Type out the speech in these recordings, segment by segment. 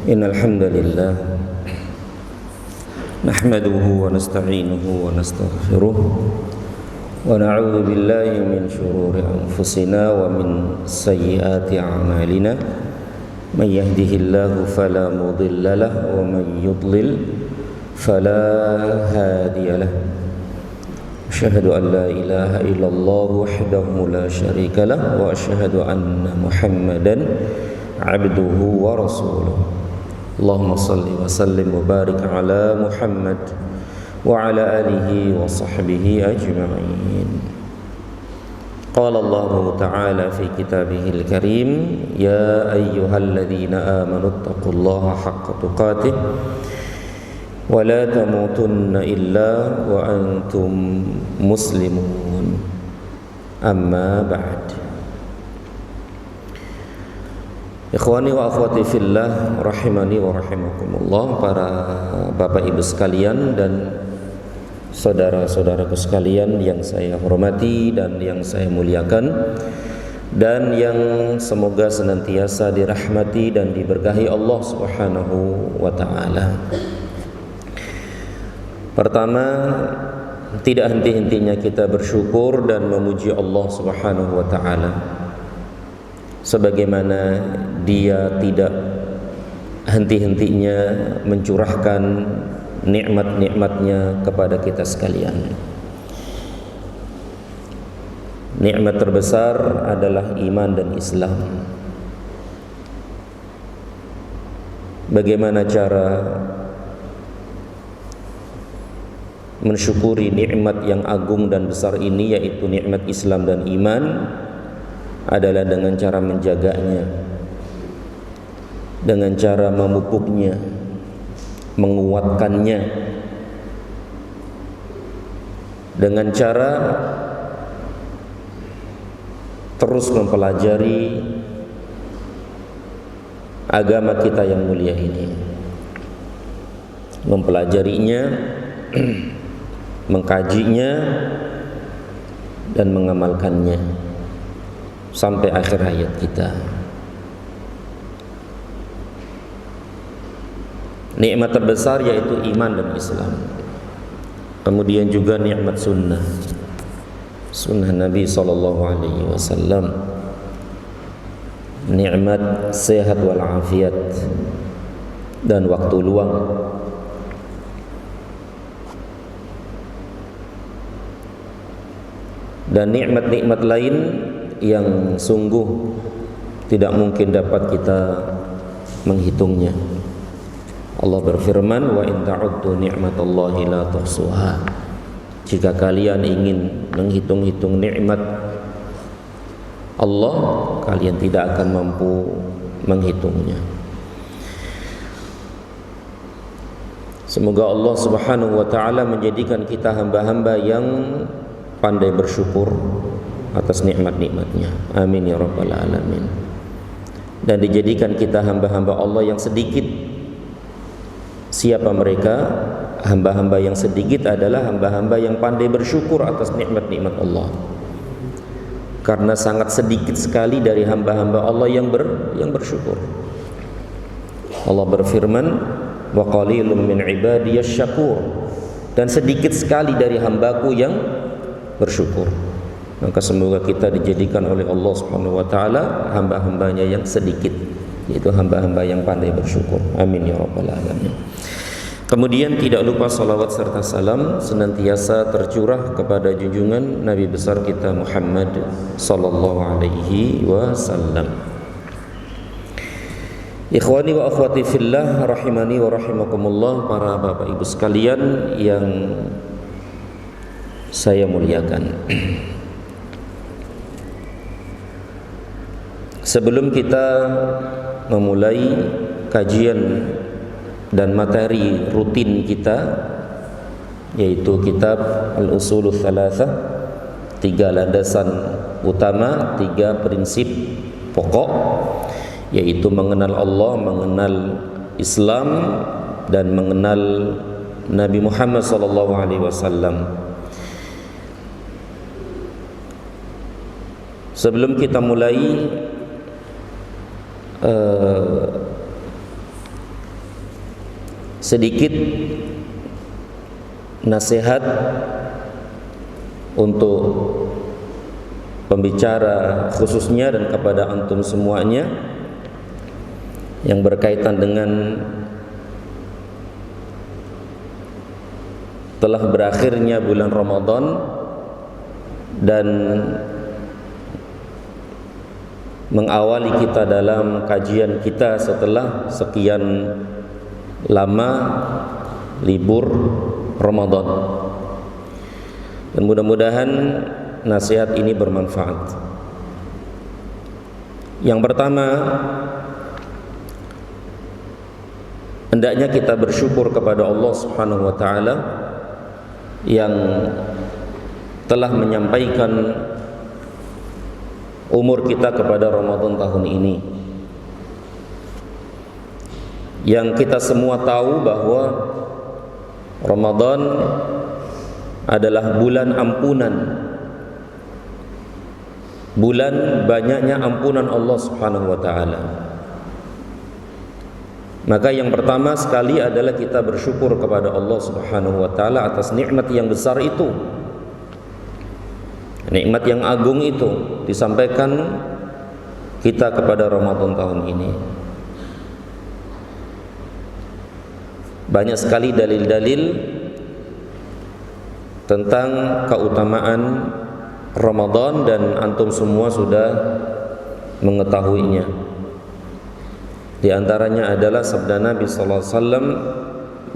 Innal hamdalillah nahmaduhu wa nasta'inuhu wa nastaghfiruh wa na'udzu billahi min shururi anfusina wa min sayyiati a'malina may yahdihillahu fala mudilla lahu wa may yudlil fala hadiya lahu. Asyhadu an la ilaha illallah wahdahu la syarika lahu wa asyhadu anna Muhammadan abduhu wa rasuluh. Allahumma salli wa sallim wa barik ala Muhammad wa ala alihi wa sahbihi ajma'in. Qala Allah ta'ala fi kitabihil karim, ya ayyuhalladzina amanu taqullaha haqqa tuqatih wa la tamutunna illa wa antum muslimun. Amma ba'd. Ikhwani wa akhwati fillah rahimani wa rahimakumullah, para bapak ibu sekalian dan saudara-saudaraku sekalian yang saya hormati dan yang saya muliakan, dan yang semoga senantiasa dirahmati dan diberkahi Allah Subhanahu wa taala. Pertama, tidak henti-hentinya kita bersyukur dan memuji Allah Subhanahu wa taala, sebagaimana Dia tidak henti-hentinya mencurahkan nikmat-nikmatnya kepada kita sekalian. Nikmat terbesar adalah iman dan Islam. Bagaimana cara mensyukuri nikmat yang agung dan besar ini, yaitu nikmat Islam dan iman, adalah dengan cara menjaganya, dengan cara memupuknya, menguatkannya, dengan cara terus mempelajari agama kita yang mulia ini, mempelajarinya, mengkajinya, dan mengamalkannya sampai akhir hayat kita. Nikmat terbesar yaitu iman dan Islam. Kemudian juga nikmat sunnah Nabi sallallahu alaihi wasallam. Nikmat sehat wal afiat dan waktu luang. Dan nikmat-nikmat lain yang sungguh tidak mungkin dapat kita menghitungnya. Allah berfirman, wa in ta'uddu ni'matallahi la tuhsuha. Jika kalian ingin menghitung-hitung nikmat Allah, kalian tidak akan mampu menghitungnya. Semoga Allah Subhanahu wa taala menjadikan kita hamba-hamba yang pandai bersyukur atas nikmat-nikmatnya. Amin ya rabbal alamin. Dan dijadikan kita hamba-hamba Allah yang sedikit. Siapa mereka? Hamba-hamba yang sedikit adalah hamba-hamba yang pandai bersyukur atas nikmat-nikmat Allah. Karena sangat sedikit sekali dari hamba-hamba Allah yang bersyukur. Allah berfirman, wa qalilum min ibadiyasy syakur. Dan sedikit sekali dari hambaku yang bersyukur. Maka semoga kita dijadikan oleh Allah Subhanahu wa taala hamba-hambanya yang sedikit, yaitu hamba-hamba yang pandai bersyukur. Amin ya rabbal alamin. Kemudian tidak lupa salawat serta salam senantiasa tercurah kepada junjungan Nabi besar kita Muhammad sallallahu alaihi wasallam. Ikhwani wa akhwati fillah rahimani wa rahimakumullah, para bapak ibu sekalian yang saya muliakan. Sebelum kita memulai kajian dan materi rutin kita, yaitu kitab Al-Usulul Thalathah, 3 landasan utama, 3 prinsip pokok, yaitu mengenal Allah, mengenal Islam, dan mengenal Nabi Muhammad SAW. Sebelum kita mulai sedikit nasihat untuk pembicara khususnya dan kepada antum semuanya yang berkaitan dengan telah berakhirnya bulan Ramadan dan mengawali kita dalam kajian kita setelah sekian lama libur Ramadan. Dan mudah-mudahan nasihat ini bermanfaat. Yang pertama, hendaknya kita bersyukur kepada Allah Subhanahu wa taala yang telah menyampaikan umur kita kepada Ramadan tahun ini. Yang kita semua tahu bahwa Ramadan adalah bulan ampunan, bulan banyaknya ampunan Allah Subhanahu wa taala. Maka yang pertama sekali adalah kita bersyukur kepada Allah Subhanahu wa taala atas nikmat yang besar itu. Nikmat yang agung itu disampaikan kita kepada Ramadan tahun ini. Banyak sekali dalil-dalil tentang keutamaan Ramadan dan antum semua sudah mengetahuinya. Di antaranya adalah sabda Nabi sallallahu alaihi wasallam,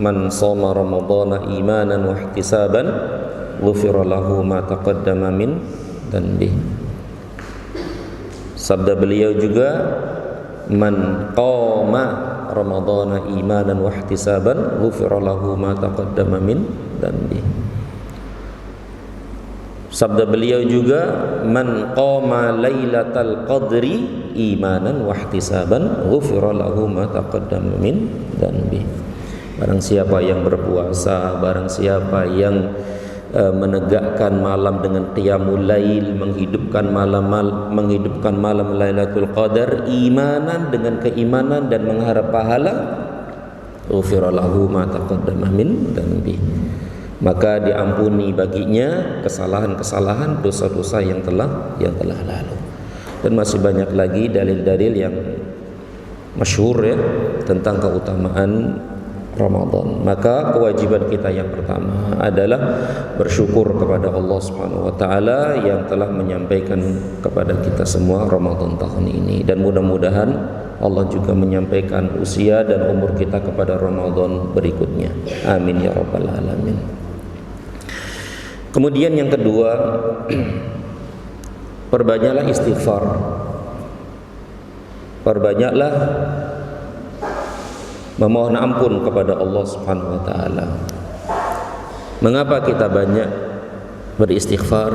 "Man shoma Ramadhana imanan wa ihtisaban, ghufira lahu ma taqaddama min dhanbihi." Sabda beliau juga, "Man qama Ramadhana imanan wa ihtisaban, ghufira lahu ma taqaddama min dhanbihi." Sabda beliau juga, "Man qama lailatal qadri imanan wa ihtisaban, ghufira lahu ma taqaddama min dhanbihi." Barang siapa yang berpuasa, barang siapa yang menegakkan malam dengan qiyamul lail, menghidupkan malam Lailatul Qadar imanan dengan keimanan dan mengharap pahala, ghufira lahu ma taqaddama min dhanbihi, maka diampuni baginya kesalahan-kesalahan, dosa-dosa yang telah lalu. Dan masih banyak lagi dalil-dalil yang masyhur ya tentang keutamaan Ramadan. Maka kewajiban kita yang pertama adalah bersyukur kepada Allah Subhanahu wa taala yang telah menyampaikan kepada kita semua Ramadan tahun ini, dan mudah-mudahan Allah juga menyampaikan usia dan umur kita kepada Ramadan berikutnya. Amin ya rabbal alamin. Kemudian yang kedua, perbanyaklah istighfar. Perbanyaklah memohon ampun kepada Allah Subhanahu wa taala. Mengapa kita banyak beristighfar?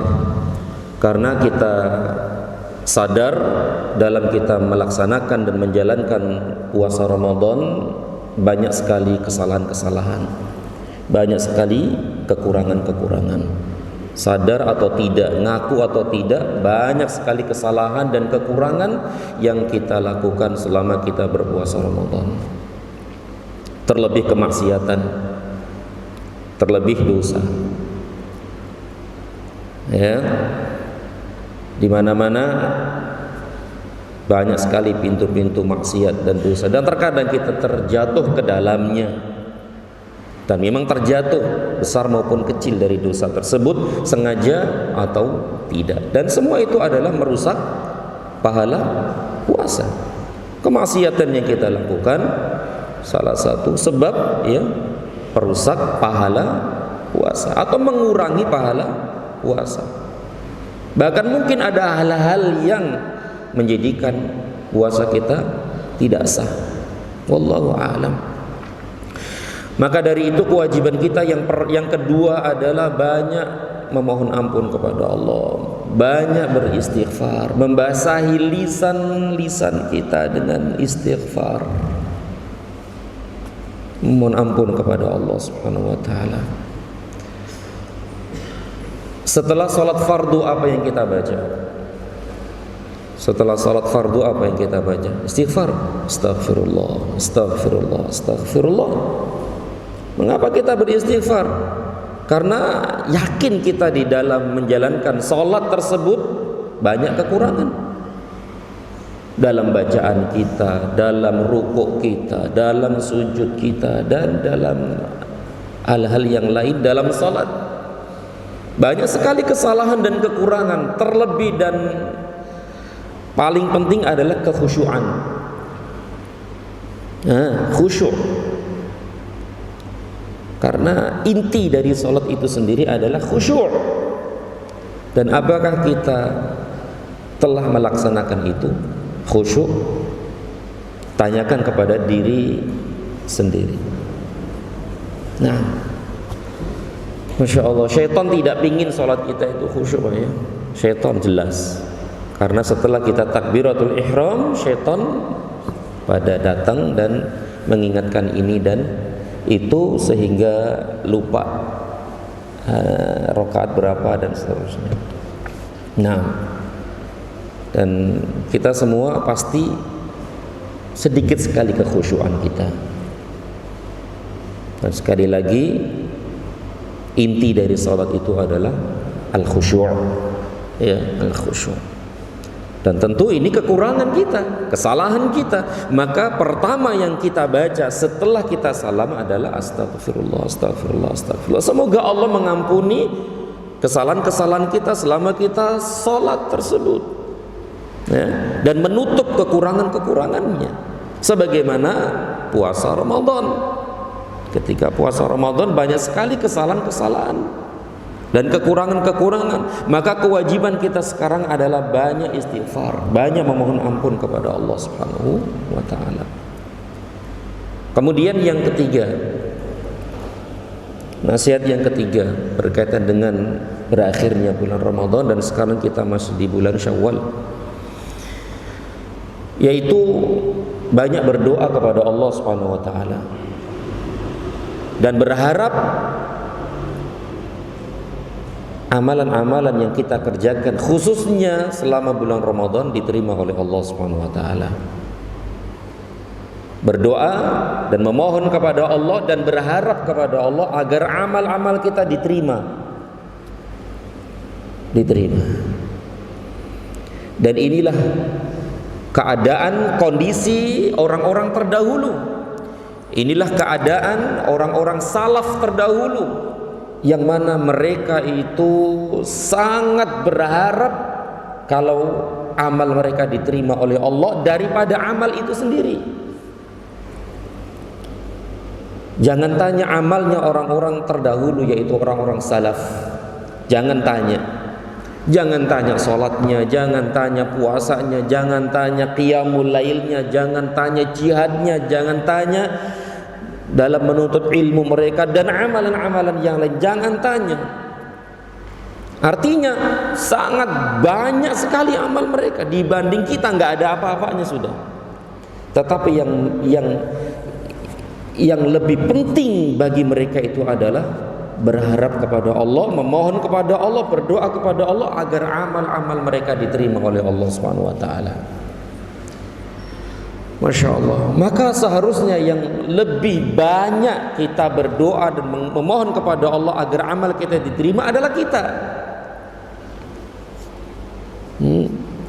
Karena kita sadar dalam kita melaksanakan dan menjalankan puasa Ramadan banyak sekali kesalahan-kesalahan, banyak sekali kekurangan-kekurangan. Sadar atau tidak, ngaku atau tidak, banyak sekali kesalahan dan kekurangan yang kita lakukan selama kita berpuasa Ramadan. Terlebih kemaksiatan, terlebih dosa. Ya, di mana-mana banyak sekali pintu-pintu maksiat dan dosa, dan terkadang kita terjatuh ke dalamnya. Dan memang terjatuh besar maupun kecil dari dosa tersebut, sengaja atau tidak. Dan semua itu adalah merusak pahala puasa. Kemaksiatan yang kita lakukan salah satu sebab ya perusak pahala puasa atau mengurangi pahala puasa. Bahkan mungkin ada hal-hal yang menjadikan puasa kita tidak sah. Wallahu a'lam. Maka dari itu kewajiban kita yang kedua adalah banyak memohon ampun kepada Allah, banyak beristighfar, membasahi lisan kita dengan istighfar. Mohon ampun kepada Allah Subhanahu wa taala. Setelah salat fardu apa yang kita baca? Setelah salat fardu apa yang kita baca? Istighfar. Astaghfirullah, astaghfirullah, astaghfirullah. Mengapa kita beristighfar? Karena yakin kita di dalam menjalankan sholat tersebut banyak kekurangan. Dalam bacaan kita, dalam rukuk kita, dalam sujud kita, dan dalam hal-hal yang lain dalam sholat. Banyak sekali kesalahan dan kekurangan. Terlebih dan paling penting adalah kekhusyuan. Khusyuk. Karena inti dari sholat itu sendiri adalah khusyuk. Dan apakah kita telah melaksanakan itu? Khusyuk? Tanyakan kepada diri sendiri. Nah, Masya Allah, syaitan tidak ingin sholat kita itu khusyuk ya. Syaitan jelas. Karena setelah kita takbiratul ihram, syaitan pada datang dan mengingatkan ini dan itu sehingga lupa rakaat berapa dan seterusnya. Nah, dan kita semua pasti sedikit sekali kekhusyuan kita. Dan sekali lagi, inti dari salat itu adalah al-khusyu', ya, al-khusyu'. Dan tentu ini kekurangan kita, kesalahan kita. Maka pertama yang kita baca setelah kita salam adalah astagfirullah, astagfirullah, astagfirullah. Semoga Allah mengampuni kesalahan-kesalahan kita selama kita salat tersebut, ya, dan menutup kekurangan-kekurangannya. Sebagaimana puasa Ramadan. Ketika puasa Ramadan banyak sekali kesalahan-kesalahan dan kekurangan-kekurangan, maka kewajiban kita sekarang adalah banyak istighfar, banyak memohon ampun kepada Allah Subhanahu wa ta'ala. Kemudian yang ketiga, nasihat yang ketiga berkaitan dengan berakhirnya bulan Ramadan dan sekarang kita masih di bulan Syawal, yaitu banyak berdoa kepada Allah Subhanahu wa ta'ala dan berharap amalan-amalan yang kita kerjakan khususnya selama bulan Ramadan diterima oleh Allah Subhanahu wa taala. Berdoa dan memohon kepada Allah dan berharap kepada Allah agar amal-amal kita diterima. Dan inilah keadaan kondisi orang-orang terdahulu. Inilah keadaan orang-orang salaf terdahulu, yang mana mereka itu sangat berharap kalau amal mereka diterima oleh Allah daripada amal itu sendiri. Jangan tanya amalnya orang-orang terdahulu, yaitu orang-orang salaf. Jangan tanya sholatnya, jangan tanya puasanya, jangan tanya qiyamul lailnya, jangan tanya jihadnya, jangan tanya dalam menuntut ilmu mereka dan amalan-amalan yang lain, jangan tanya. Artinya sangat banyak sekali amal mereka dibanding kita, nggak ada apa-apanya sudah. Tetapi yang lebih penting bagi mereka itu adalah berharap kepada Allah, memohon kepada Allah, berdoa kepada Allah agar amal-amal mereka diterima oleh Allah Subhanahu wa taala. Masya Allah. Maka seharusnya yang lebih banyak kita berdoa dan memohon kepada Allah agar amal kita diterima adalah kita.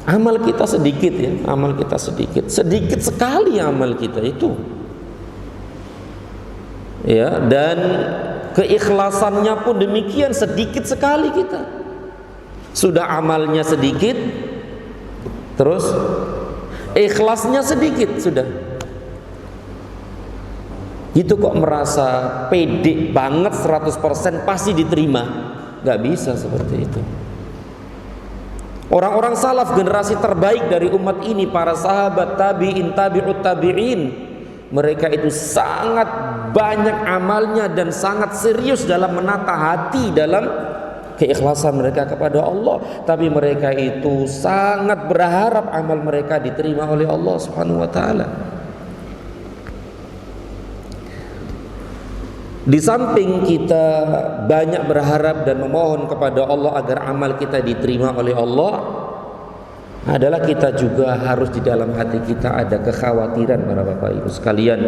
Amal kita sedikit ya, amal kita sedikit sekali amal kita itu. Ya, dan keikhlasannya pun demikian, sedikit sekali kita. Sudah amalnya sedikit, terus ikhlasnya sedikit sudah. Itu kok merasa pede banget 100% pasti diterima. Gak bisa seperti itu. Orang-orang salaf, generasi terbaik dari umat ini, para sahabat, tabi'in, tabi'ut tabi'in, mereka itu sangat banyak amalnya dan sangat serius dalam menata hati, dalam keikhlasan mereka kepada Allah. Tapi mereka itu sangat berharap amal mereka diterima oleh Allah Subhanahu wa taala. Di samping kita banyak berharap dan memohon kepada Allah agar amal kita diterima oleh Allah, adalah kita juga harus di dalam hati kita ada kekhawatiran, para Bapak Ibu sekalian.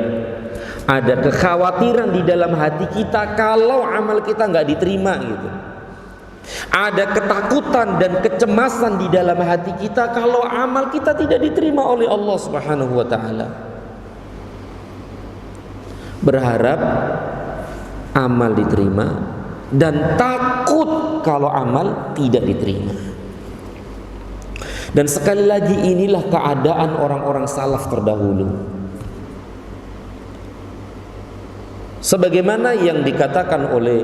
Ada kekhawatiran di dalam hati kita kalau amal kita nggak diterima gitu. Ada ketakutan dan kecemasan di dalam hati kita kalau amal kita tidak diterima oleh Allah Subhanahu wa taala. Berharap amal diterima dan takut kalau amal tidak diterima. Dan sekali lagi inilah keadaan orang-orang salaf terdahulu. Sebagaimana yang dikatakan oleh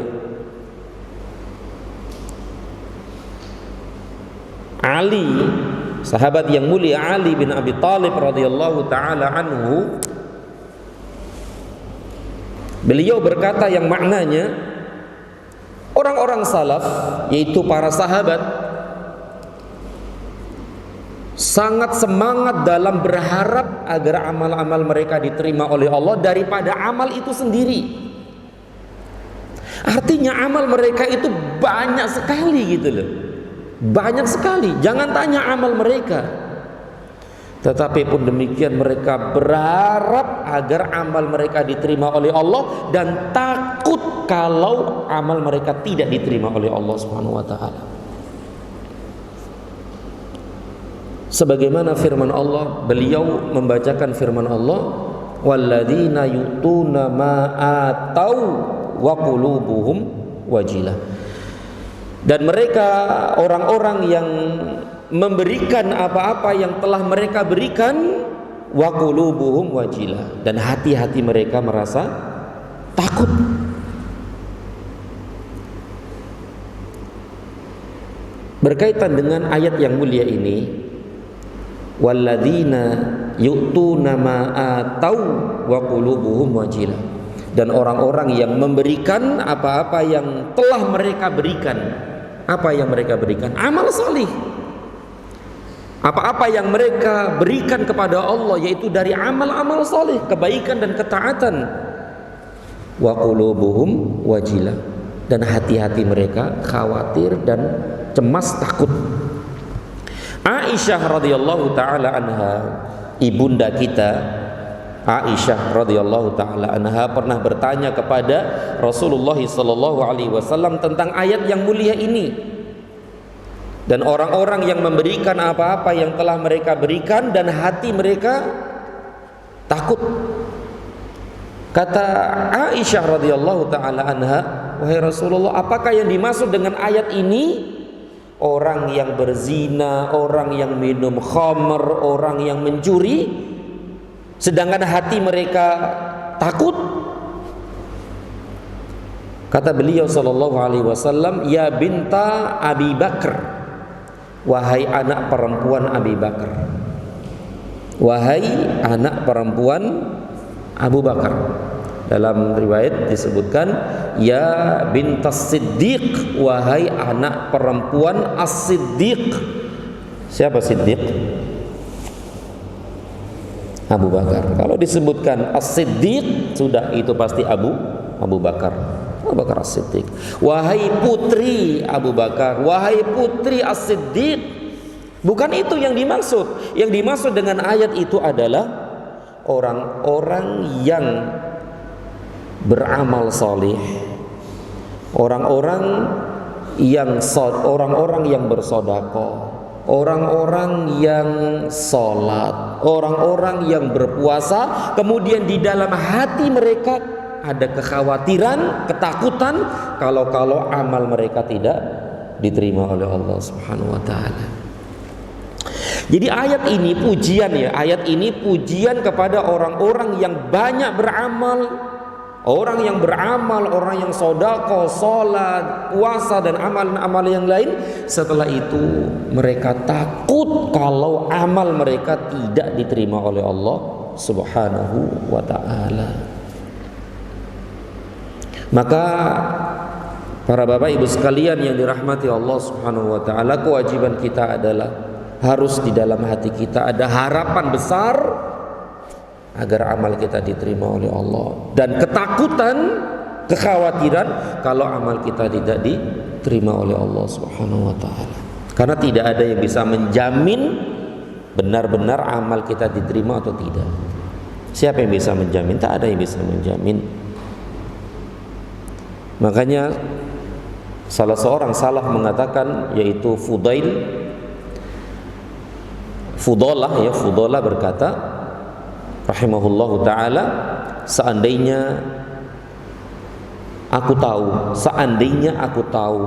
Ali, sahabat yang mulia Ali bin Abi Thalib radhiyallahu taala anhu, beliau berkata yang maknanya orang-orang salaf, yaitu para sahabat, sangat semangat dalam berharap agar amal-amal mereka diterima oleh Allah daripada amal itu sendiri. Artinya amal mereka itu banyak sekali gitu loh. Banyak sekali, jangan tanya amal mereka. Tetapi pun demikian mereka berharap agar amal mereka diterima oleh Allah dan takut kalau amal mereka tidak diterima oleh Allah Subhanahu wa taala. Sebagaimana firman Allah, beliau membacakan firman Allah, walladzina yu'tuna ma atau wa qulubuhum wajilah. Dan mereka orang-orang yang memberikan apa-apa yang telah mereka berikan, wa qulubuhum wajilah, dan hati-hati mereka merasa takut. Berkaitan dengan ayat yang mulia ini, walladzina yu'tuna ma atau wa qulubuhum wajilah, dan orang-orang yang memberikan apa-apa yang telah mereka berikan. Apa yang mereka berikan? Amal salih. Apa-apa yang mereka berikan kepada Allah, yaitu dari amal-amal salih, kebaikan dan ketaatan. Wa qulubuhum wajilah, dan hati-hati mereka khawatir dan cemas, takut. Aisyah radhiyallahu taala anha, ibunda kita Aisyah radhiyallahu taala anha pernah bertanya kepada Rasulullah sallallahu alaihi wasallam tentang ayat yang mulia ini. Dan orang-orang yang memberikan apa-apa yang telah mereka berikan dan hati mereka takut. Kata Aisyah radhiyallahu taala anha, wahai Rasulullah, apakah yang dimaksud dengan ayat ini? Orang yang berzina, orang yang minum khamr, orang yang mencuri, sedangkan hati mereka takut. Kata beliau sallallahu alaihi wasallam, ya binta Abi Bakar, wahai anak perempuan Abi Bakar, wahai anak perempuan Abu Bakar. Dalam riwayat disebutkan, ya bintas Siddiq, wahai anak perempuan As-Siddiq. Siapa Siddiq? Abu Bakar. Kalau disebutkan As-Siddiq, sudah itu pasti Abu Bakar. Abu Bakar As-Siddiq. Wahai putri Abu Bakar, wahai putri As-Siddiq. Bukan itu yang dimaksud. Yang dimaksud dengan ayat itu adalah orang-orang yang beramal salih, orang-orang yang bersedekah, orang-orang yang sholat, orang-orang yang berpuasa, kemudian di dalam hati mereka ada kekhawatiran, ketakutan kalau amal mereka tidak diterima oleh Allah Subhanahu wa taala. Jadi ayat ini pujian ya, ayat ini pujian kepada orang-orang yang banyak beramal, orang yang beramal, orang yang sedekah, salat, puasa dan amal-amal yang lain. Setelah itu mereka takut kalau amal mereka tidak diterima oleh Allah Subhanahu wa taala. Maka para bapak ibu sekalian yang dirahmati Allah Subhanahu wa taala, kewajiban kita adalah harus di dalam hati kita ada harapan besar agar amal kita diterima oleh Allah, dan ketakutan, kekhawatiran kalau amal kita tidak diterima oleh Allah Subhanahu wa taala. Karena tidak ada yang bisa menjamin benar-benar amal kita diterima atau tidak. Siapa yang bisa menjamin? Tak ada yang bisa menjamin. Makanya salah seorang salaf mengatakan, yaitu Fudalah berkata rahimahullahu ta'ala, seandainya aku tahu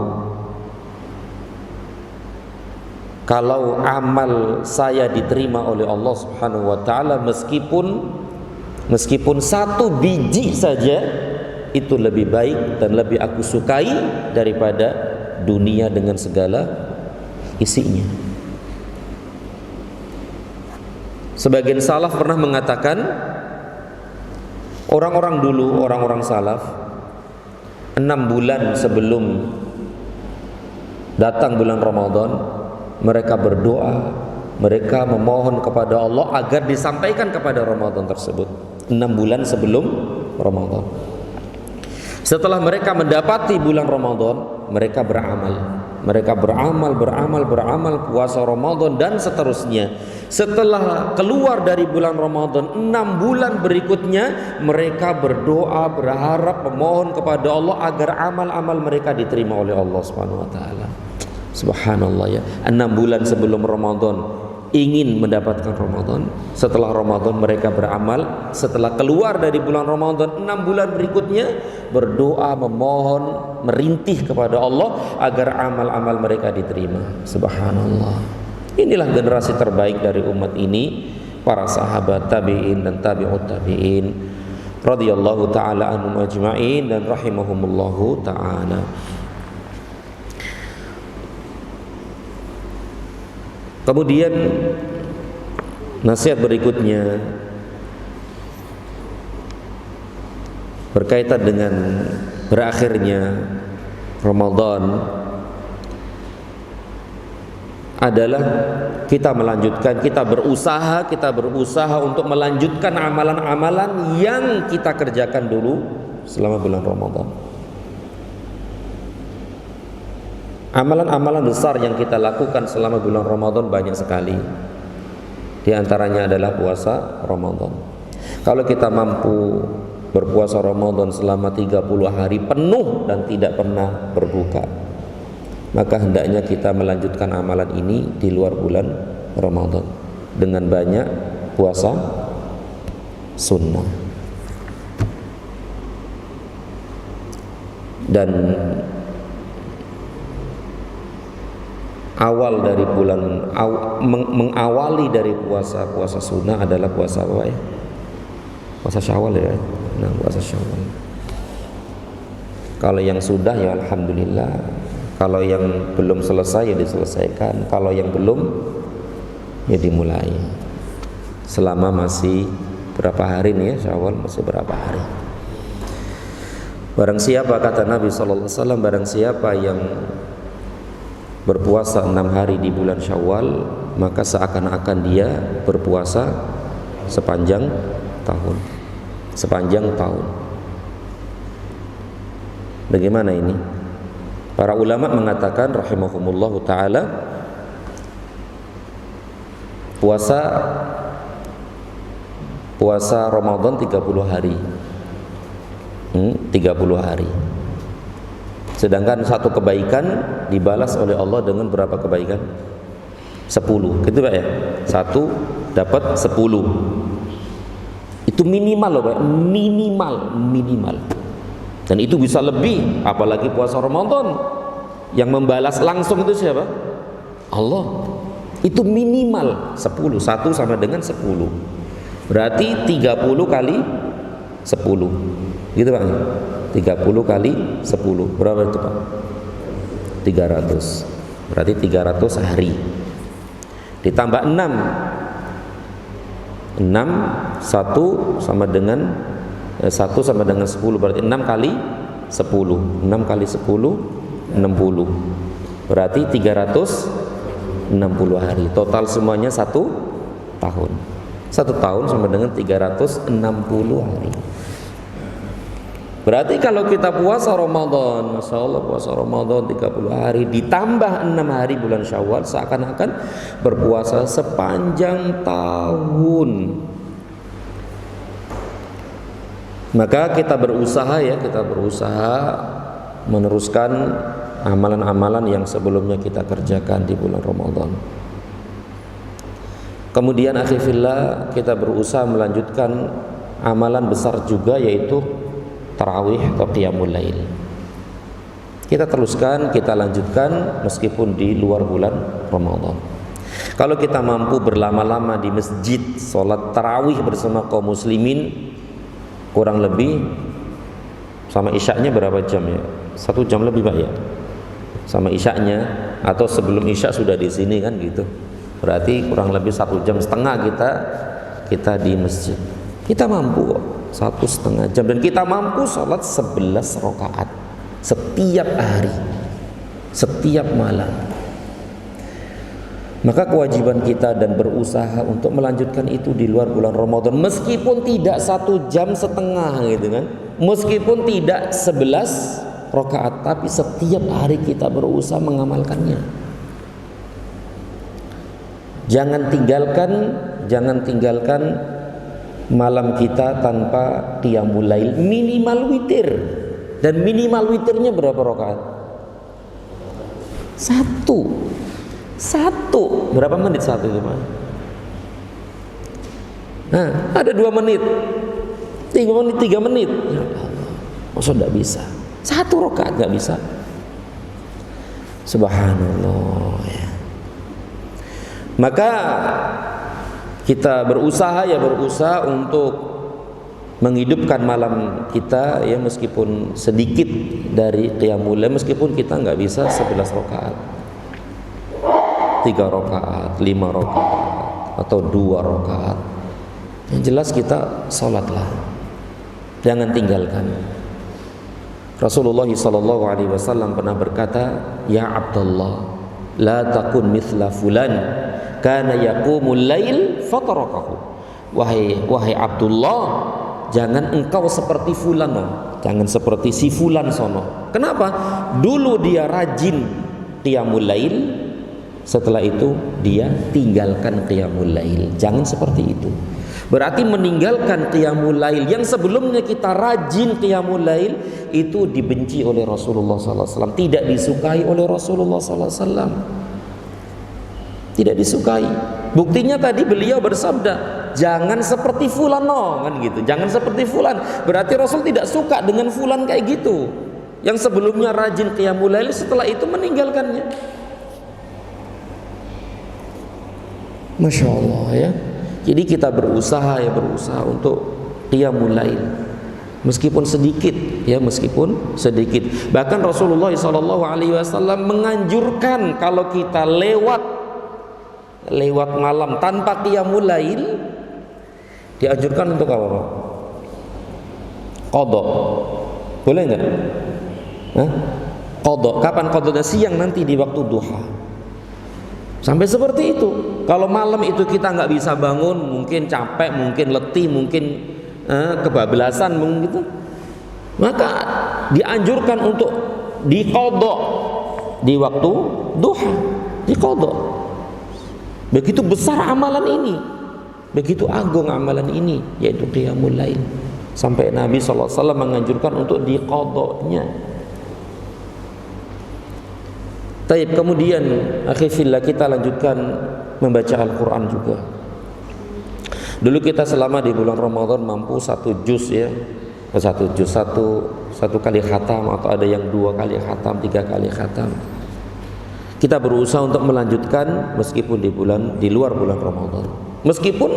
kalau amal saya diterima oleh Allah Subhanahu wa ta'ala, meskipun satu biji saja, itu lebih baik dan lebih aku sukai daripada dunia dengan segala isinya. Sebagian salaf pernah mengatakan, orang-orang salaf 6 bulan sebelum datang bulan Ramadan, mereka berdoa, mereka memohon kepada Allah agar disampaikan kepada Ramadan tersebut. 6 bulan sebelum Ramadan. Setelah mereka mendapati bulan Ramadan, mereka beramal, puasa Ramadan dan seterusnya. Setelah keluar dari bulan Ramadan, 6 bulan berikutnya mereka berdoa, berharap, memohon kepada Allah agar amal-amal mereka diterima oleh Allah Subhanahu wa taala. Subhanallah ya, 6 bulan sebelum Ramadan ingin mendapatkan Ramadan, setelah Ramadan mereka beramal, setelah keluar dari bulan Ramadan 6 bulan berikutnya berdoa, memohon, merintih kepada Allah agar amal-amal mereka diterima. Subhanallah. Inilah generasi terbaik dari umat ini, para sahabat tabi'in dan tabi'ut tabi'in radhiyallahu ta'ala anhum ajma'in dan rahimahumullahu ta'ala. Kemudian nasihat berikutnya berkaitan dengan berakhirnya Ramadan adalah kita berusaha untuk melanjutkan amalan-amalan yang kita kerjakan dulu selama bulan Ramadan. Amalan-amalan besar yang kita lakukan selama bulan Ramadan banyak sekali. Di antaranya adalah puasa Ramadan. Kalau kita mampu berpuasa Ramadan selama 30 hari penuh dan tidak pernah berbuka, maka hendaknya kita melanjutkan amalan ini di luar bulan Ramadan dengan banyak puasa sunnah. Dan awal dari mengawali dari puasa sunnah adalah puasa apa ya? Puasa Syawal ya. Nah, puasa Syawal. Kalau yang sudah ya alhamdulillah. Kalau yang belum selesai ya diselesaikan. Kalau yang belum ya dimulai. Selama masih berapa hari nih ya Syawal, masih berapa hari. Barang siapa, kata Nabi sallallahu alaihi wasallam, barang siapa yang berpuasa 6 hari di bulan Syawal, maka seakan-akan dia berpuasa sepanjang tahun. Bagaimana ini? Para ulama mengatakan rahimahumullahu ta'ala, puasa Ramadan 30 hari. 30 hari. Sedangkan satu kebaikan dibalas oleh Allah dengan berapa kebaikan? 10, gitu Pak ya. 1 dapat 10. Itu minimal loh Pak, minimal. Dan itu bisa lebih, apalagi puasa Ramadan. Yang membalas langsung itu siapa? Allah. Itu minimal 10, 1 sama dengan 10. Berarti 30 kali 10. Gitu Pak. 30 kali 10 berapa itu Pak? 300. Berarti 300 hari. Ditambah 6. 1 sama dengan 10 berarti 6 kali 10. 6 kali 10 60. Berarti 360 hari. Total semuanya 1 tahun. 1 tahun sama dengan 360 hari. Berarti kalau kita puasa Ramadan, Masya Allah puasa Ramadan 30 hari ditambah 6 hari bulan Syawal, seakan-akan berpuasa sepanjang tahun. Maka kita berusaha meneruskan amalan-amalan yang sebelumnya kita kerjakan di bulan Ramadan. Kemudian akhirnya kita berusaha melanjutkan amalan besar juga, yaitu tarawih atau qiyamul lail. Kita teruskan, kita lanjutkan meskipun di luar bulan Ramadan. Kalau kita mampu berlama-lama di masjid sholat tarawih bersama kaum muslimin, kurang lebih sama isyaknya berapa jam ya? 1 jam lebih Pak ya? Sama isyaknya, atau sebelum isyak sudah di sini kan gitu. Berarti kurang lebih 1,5 jam kita di masjid. Kita mampu kok 1,5 jam, dan kita mampu sholat 11 rakaat setiap hari, setiap malam. Maka kewajiban kita dan berusaha untuk melanjutkan itu di luar bulan Ramadan, meskipun tidak 1,5 jam gitu kan, meskipun tidak 11 rakaat, tapi setiap hari kita berusaha mengamalkannya. Jangan tinggalkan malam kita tanpa qiyamul lail, minimal witir. Dan minimal witirnya berapa rakaat? 1. Berapa menit satu itu Pak? Nah, ada 2 menit, 3 menit. Ya Allah, masa tidak bisa? 1 rakaat nggak bisa? Subhanallah ya. Maka kita berusaha untuk menghidupkan malam kita ya, meskipun sedikit dari qiyamul lail, meskipun kita nggak bisa 11 rakaat, 3 rakaat, 5 rakaat, atau 2 rakaat. Yang jelas kita sholatlah, jangan tinggalkan. Rasulullah SAW pernah berkata, ya Abdullah, la takun mithla fulan, kana yaqumul lail fatarakahu. Wahai Abdullah, jangan engkau seperti fulan, jangan seperti si fulan sono. Kenapa? Dulu dia rajin qiyamul lail, setelah itu dia tinggalkan qiyamul lail. Jangan seperti itu. Berarti meninggalkan qiyamul lail yang sebelumnya kita rajin qiyamul lail itu dibenci oleh Rasulullah SAW, tidak disukai oleh Rasulullah SAW, tidak disukai. Buktinya tadi beliau bersabda, jangan seperti fulan kan gitu, jangan seperti fulan. Berarti Rasul tidak suka dengan fulan kayak gitu, yang sebelumnya rajin qiyamul lail, setelah itu meninggalkannya. Masya Allah ya. Jadi kita berusaha untuk qiyamul lail, meskipun sedikit ya, meskipun sedikit. Bahkan Rasulullah SAW menganjurkan kalau kita lewat malam tanpa qiyamul lail, dianjurkan untuk apa Pak? Qadha. Boleh nggak? Qadha. Kapan qadha? Siang nanti di waktu duha. Sampai seperti itu. Kalau malam itu kita nggak bisa bangun, mungkin capek, mungkin letih, mungkin kebablasan, mungkin gitu, maka dianjurkan untuk diqadha di waktu duha, diqadha. Begitu besar amalan ini, begitu agung amalan ini, yaitu qiyamul lail. Sampai Nabi SAW menganjurkan untuk diqadhanya. Taib, kemudian akhirnya kita lanjutkan membaca Al-Quran juga. Dulu kita selama di bulan Ramadan mampu 1 juz ya, 1 juz, satu kali khatam, atau ada yang 2 kali khatam, 3 kali khatam. Kita berusaha untuk melanjutkan meskipun di luar bulan Ramadan, meskipun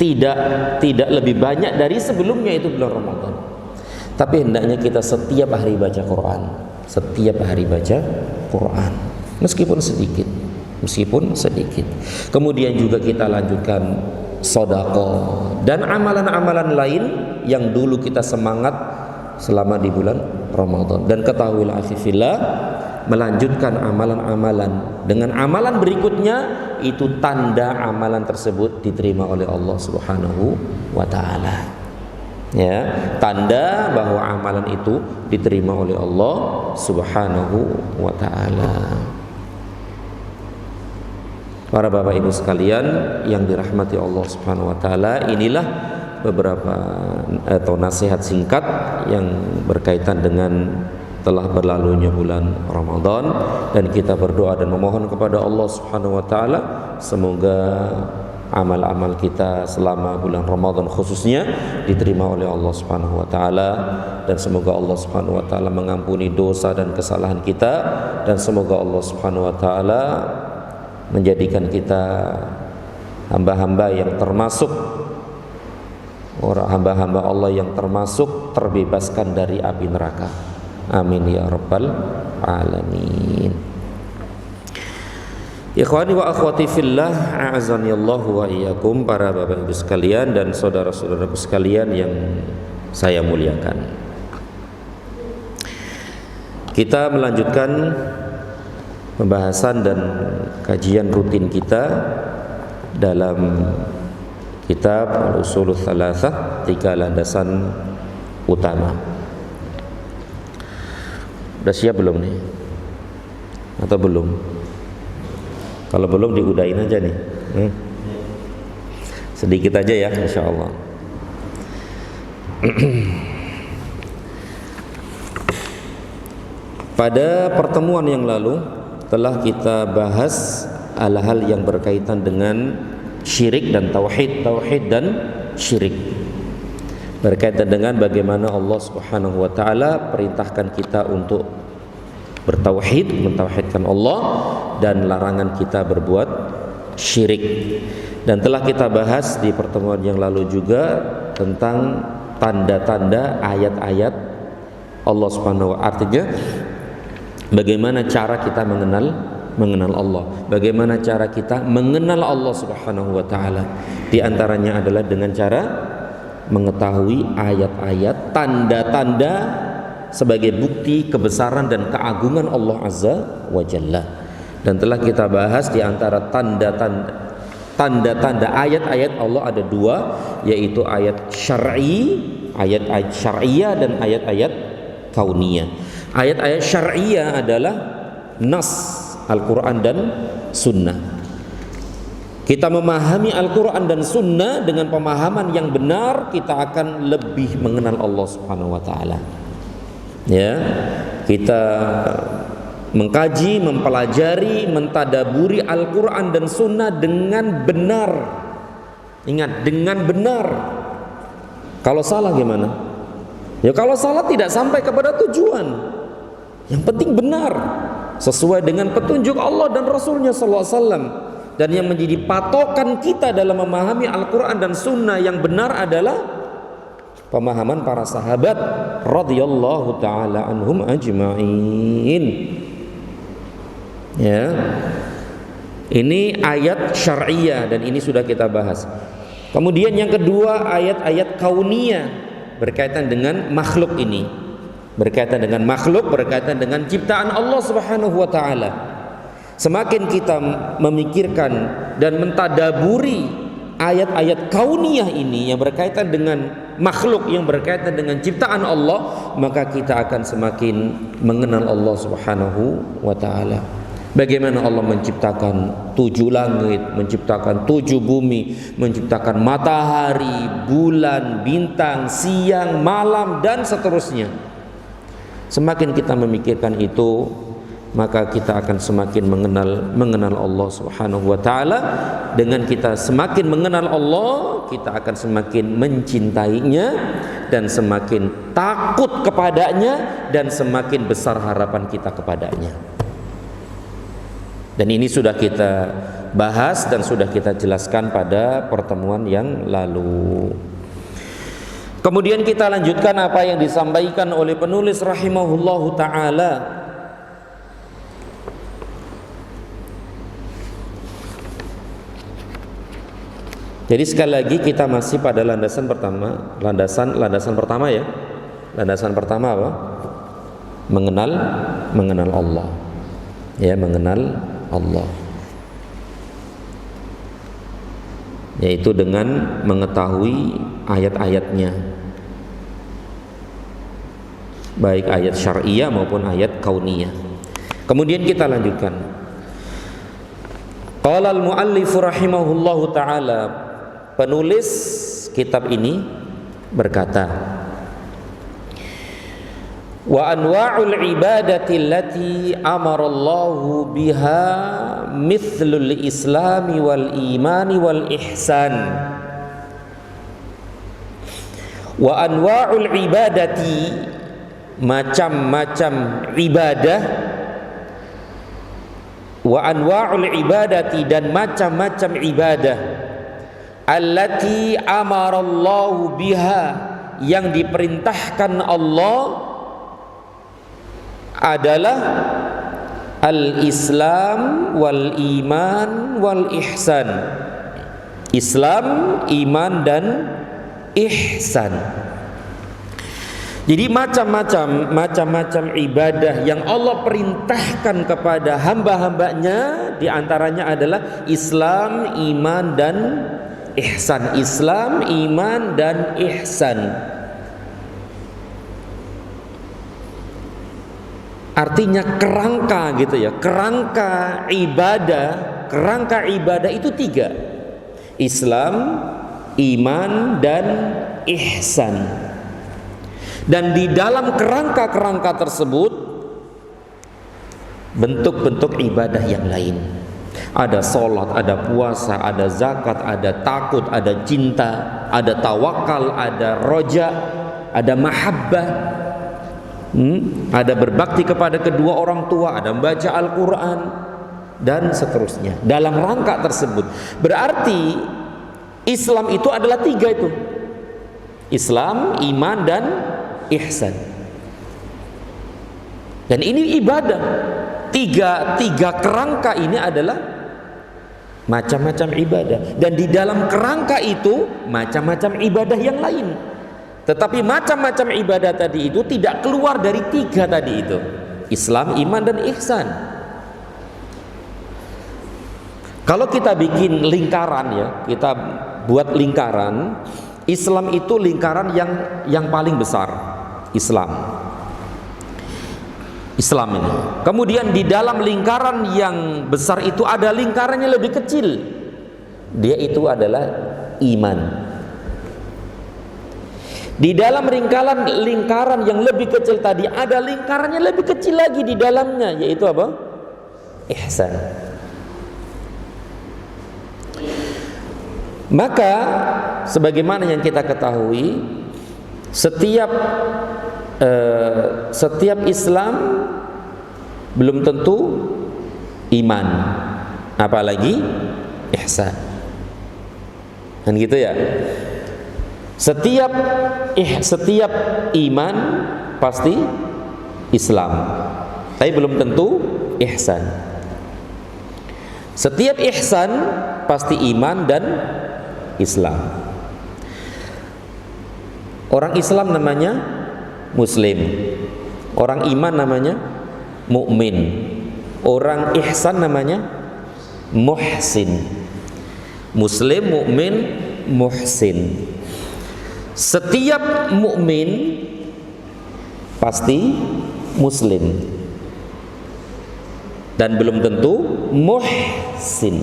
tidak lebih banyak dari sebelumnya itu bulan Ramadan, tapi hendaknya kita setiap hari baca Quran. Setiap hari baca Quran, meskipun sedikit. Kemudian juga kita lanjutkan sedekah dan amalan-amalan lain yang dulu kita semangat selama di bulan Ramadan. Dan ketahuilah akhifillah, melanjutkan amalan-amalan dengan amalan berikutnya itu tanda amalan tersebut diterima oleh Allah Subhanahu wa taala. Ya, tanda bahwa amalan itu diterima oleh Allah Subhanahu wa taala. Para Bapak Ibu sekalian yang dirahmati Allah Subhanahu wa taala, inilah beberapa atau nasihat singkat yang berkaitan dengan telah berlalunya bulan Ramadan, dan kita berdoa dan memohon kepada Allah Subhanahu wa taala semoga amal-amal kita selama bulan Ramadan khususnya diterima oleh Allah Subhanahu wa taala, dan semoga Allah Subhanahu wa taala mengampuni dosa dan kesalahan kita, dan semoga Allah Subhanahu wa taala menjadikan kita hamba-hamba yang termasuk orang hamba-hamba Allah yang termasuk terbebaskan dari api neraka. Amin ya rabbal alamin. Ikhwani wa akhwati fillah, a'azani Allah wa iyyakum, para bapak ibu sekalian dan saudara-saudaraku sekalian yang saya muliakan. Kita melanjutkan pembahasan dan kajian rutin kita dalam kitab Al-Ushul Tsalatsah, 3 landasan utama. Udah siap belum nih? Atau belum? Kalau belum diudahin aja nih. Sedikit aja ya, insyaallah. Pada pertemuan yang lalu telah kita bahas hal-hal yang berkaitan dengan syirik dan tauhid, tauhid dan syirik. Berkaitan dengan bagaimana Allah Subhanahu wa taala perintahkan kita untuk bertauhid, mentauhidkan Allah, dan larangan kita berbuat syirik. Dan telah kita bahas di pertemuan yang lalu juga tentang tanda-tanda ayat-ayat Allah Subhanahu wa taala, artinya bagaimana cara kita mengenal Allah, bagaimana cara kita mengenal Allah Subhanahu wa taala. Di antaranya adalah dengan cara mengetahui ayat-ayat, tanda-tanda sebagai bukti kebesaran dan keagungan Allah Azza wa Jalla. Dan telah kita bahas di antara tanda-tanda ayat-ayat Allah ada 2, yaitu ayat syar'i, ayat-ayat syar'iyah, dan ayat-ayat kauniyah. Ayat-ayat syar'iyah adalah nas Al-Quran dan Sunnah. Kita memahami Al-Quran dan Sunnah dengan pemahaman yang benar, kita akan lebih mengenal Allah Subhanahu wa taala. Ya, kita mengkaji, mempelajari, mentadaburi Al-Quran dan Sunnah dengan benar. Ingat, dengan benar. Kalau salah gimana? Ya kalau salah tidak sampai kepada tujuan. Yang penting benar, sesuai dengan petunjuk Allah dan Rasulnya sallallahu alaihi wasallam. Dan yang menjadi patokan kita dalam memahami Al-Quran dan Sunnah yang benar adalah pemahaman para sahabat radhiyallahu ta'ala anhum ajma'in. Ya, ini ayat syar'iyah dan ini sudah kita bahas. Kemudian yang kedua, ayat-ayat kauniyah berkaitan dengan makhluk ini, berkaitan dengan makhluk, berkaitan dengan ciptaan Allah Subhanahu wa taala. Semakin kita memikirkan dan mentadaburi ayat-ayat kauniyah ini yang berkaitan dengan makhluk, yang berkaitan dengan ciptaan Allah, maka kita akan semakin mengenal Allah Subhanahu wa taala. Bagaimana Allah menciptakan 7 langit, menciptakan 7 bumi, menciptakan matahari, bulan, bintang, siang, malam, dan seterusnya. Semakin kita memikirkan itu, maka kita akan semakin mengenal Allah Subhanahu wa taala. Dengan kita semakin mengenal Allah, kita akan semakin mencintainya dan semakin takut kepadanya dan semakin besar harapan kita kepadanya. Dan ini sudah kita bahas dan sudah kita jelaskan pada pertemuan yang lalu. Kemudian kita lanjutkan apa yang disampaikan oleh penulis rahimahullahu taala. Jadi sekali lagi kita masih pada landasan pertama, landasan pertama ya. Landasan pertama apa? Mengenal Allah. Ya, mengenal Allah. Yaitu dengan mengetahui ayat-ayatnya. Baik ayat syar'iyah maupun ayat kauniyah. Kemudian kita lanjutkan. Qala al-muallif rahimahullahu taala, penulis kitab ini berkata, wa anwa'ul ibadati allati amarallahu biha mithlul islami wal imani wal ihsan. Wa anwa'ul ibadati, macam-macam ibadah, wa anwa'ul ibadati, dan macam-macam ibadah, allati amarallahu biha, yang diperintahkan Allah adalah al-islam wal iman wal ihsan. Islam, iman, dan ihsan. Jadi macam-macam ibadah yang Allah perintahkan kepada hamba-hambanya, diantaranya adalah Islam, iman, dan ihsan. Islam, iman, dan ihsan. Artinya kerangka gitu ya, kerangka ibadah itu 3: Islam, iman, dan ihsan. Dan di dalam kerangka-kerangka tersebut bentuk-bentuk ibadah yang lain. Ada sholat, ada puasa, ada zakat, ada takut, ada cinta, ada tawakal, ada roja, ada mahabbah, ada berbakti kepada kedua orang tua, ada membaca Al-Quran, dan seterusnya. Dalam rangka tersebut berarti Islam itu adalah 3 itu: Islam, iman, dan ihsan. Dan ini ibadah. Tiga kerangka ini adalah macam-macam ibadah. Dan di dalam kerangka itu macam-macam ibadah yang lain. Tetapi macam-macam ibadah tadi itu tidak keluar dari 3 tadi itu: Islam, iman, dan ihsan. Kalau kita bikin lingkaran ya, kita buat lingkaran, Islam itu lingkaran yang paling besar. Islam ini. Kemudian di dalam lingkaran yang besar itu ada lingkaran yang lebih kecil. Dia itu adalah iman. Di dalam lingkaran yang lebih kecil tadi ada lingkarannya lebih kecil lagi di dalamnya, yaitu apa? Ihsan. Maka sebagaimana yang kita ketahui, setiap Islam belum tentu iman, apalagi ihsan. Kan gitu ya. Setiap iman pasti Islam, tapi belum tentu ihsan. Setiap ihsan pasti iman dan Islam. Orang Islam namanya Muslim, orang iman namanya mukmin, orang ihsan namanya muhsin. Muslim, mukmin, muhsin. Setiap mukmin pasti Muslim dan belum tentu muhsin.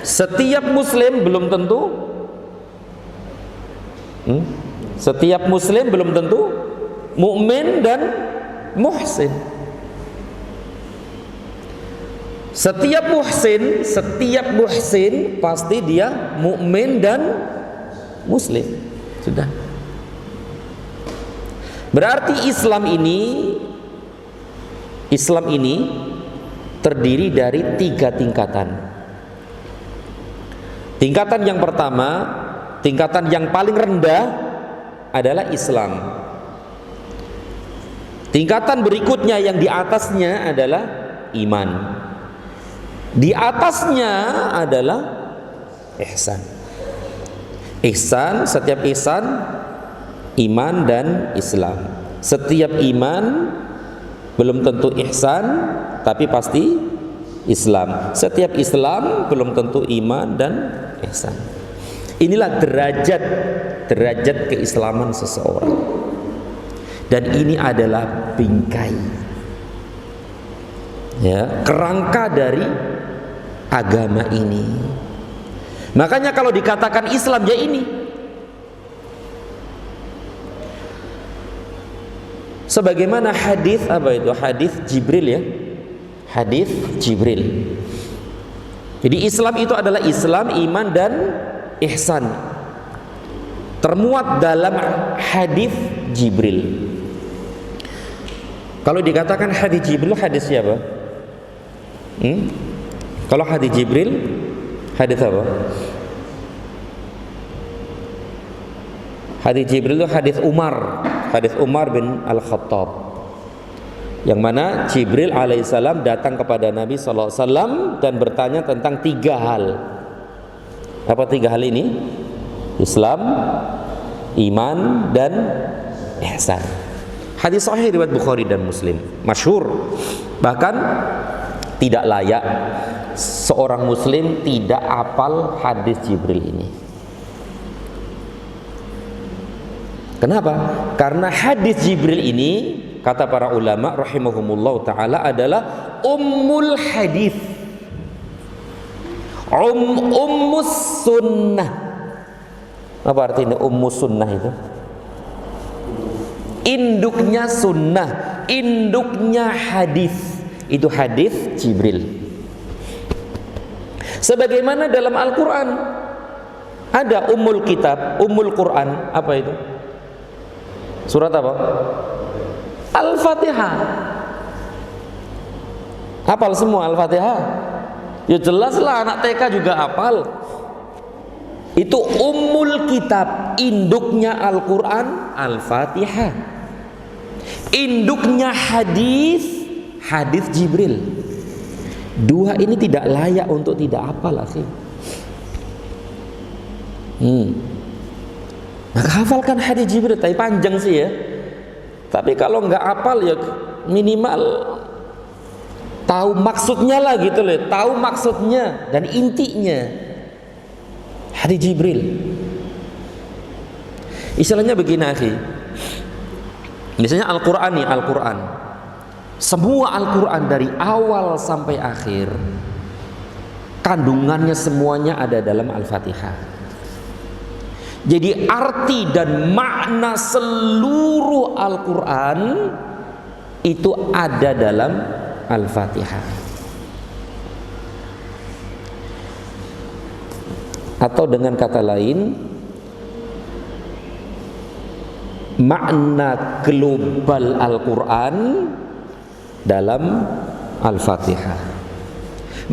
Setiap Muslim belum tentu setiap Muslim belum tentu mukmin dan muhsin. Setiap muhsin pasti dia mukmin dan Muslim. Sudah. Berarti Islam ini terdiri dari 3 tingkatan. Tingkatan yang pertama, tingkatan yang paling rendah adalah Islam. Tingkatan berikutnya yang di atasnya adalah iman. Di atasnya adalah ihsan. Ihsan, setiap ihsan iman dan Islam. Setiap iman belum tentu ihsan, tapi pasti Islam. Setiap Islam belum tentu iman dan ihsan. Inilah derajat keislaman seseorang. Dan ini adalah bingkai, ya, kerangka dari agama ini. Makanya kalau dikatakan Islam, ya ini Sebagaimana hadis apa itu? Hadis Jibril ya. Hadis Jibril. Jadi Islam itu adalah Islam, iman dan ihsan. Termuat dalam hadis Jibril. Kalau dikatakan hadis Jibril, hadis siapa? Kalau hadis Jibril, hadis apa? Hadis Jibril itu hadis Umar bin Al-Khattab, yang mana Jibril alaihissalam datang kepada Nabi SAW dan bertanya tentang 3 hal. Apa 3 hal ini? Islam, iman, dan ihsan. Hadis sahih riwayat Bukhari dan Muslim, masyhur. Bahkan tidak layak seorang muslim tidak hafal hadis Jibril ini. Kenapa? Karena hadis Jibril ini, kata para ulama rahimahumullah ta'ala, adalah ummul hadis, ummus sunnah. Apa artinya ummus sunnah itu? Induknya sunnah, induknya hadis. Itu hadis Jibril. Sebagaimana dalam Al-Quran ada ummul kitab, ummul Quran. Apa itu? Surat apa? Al-Fatihah. Hafal semua Al-Fatihah? Ya jelas lah, anak TK juga hafal. Itu ummul kitab, induknya Al-Quran, Al-Fatihah. Induknya hadis, hadis Jibril. 2 ini tidak layak untuk tidak hafal, akhi. Maka hafalkan hadis Jibril. Tapi panjang sih ya. Tapi kalau nggak hafal ya minimal tahu maksudnya lah gitu loh. Tahu maksudnya dan intinya hadis Jibril. Istilahnya begini, akhi. Misalnya Al-Quran nih, Al-Quran. Semua Al-Quran dari awal sampai akhir, kandungannya semuanya ada dalam Al-Fatihah. Jadi arti dan makna seluruh Al-Quran itu ada dalam Al-Fatihah. Atau dengan kata lain, makna global Al-Quran dalam Al-Fatihah.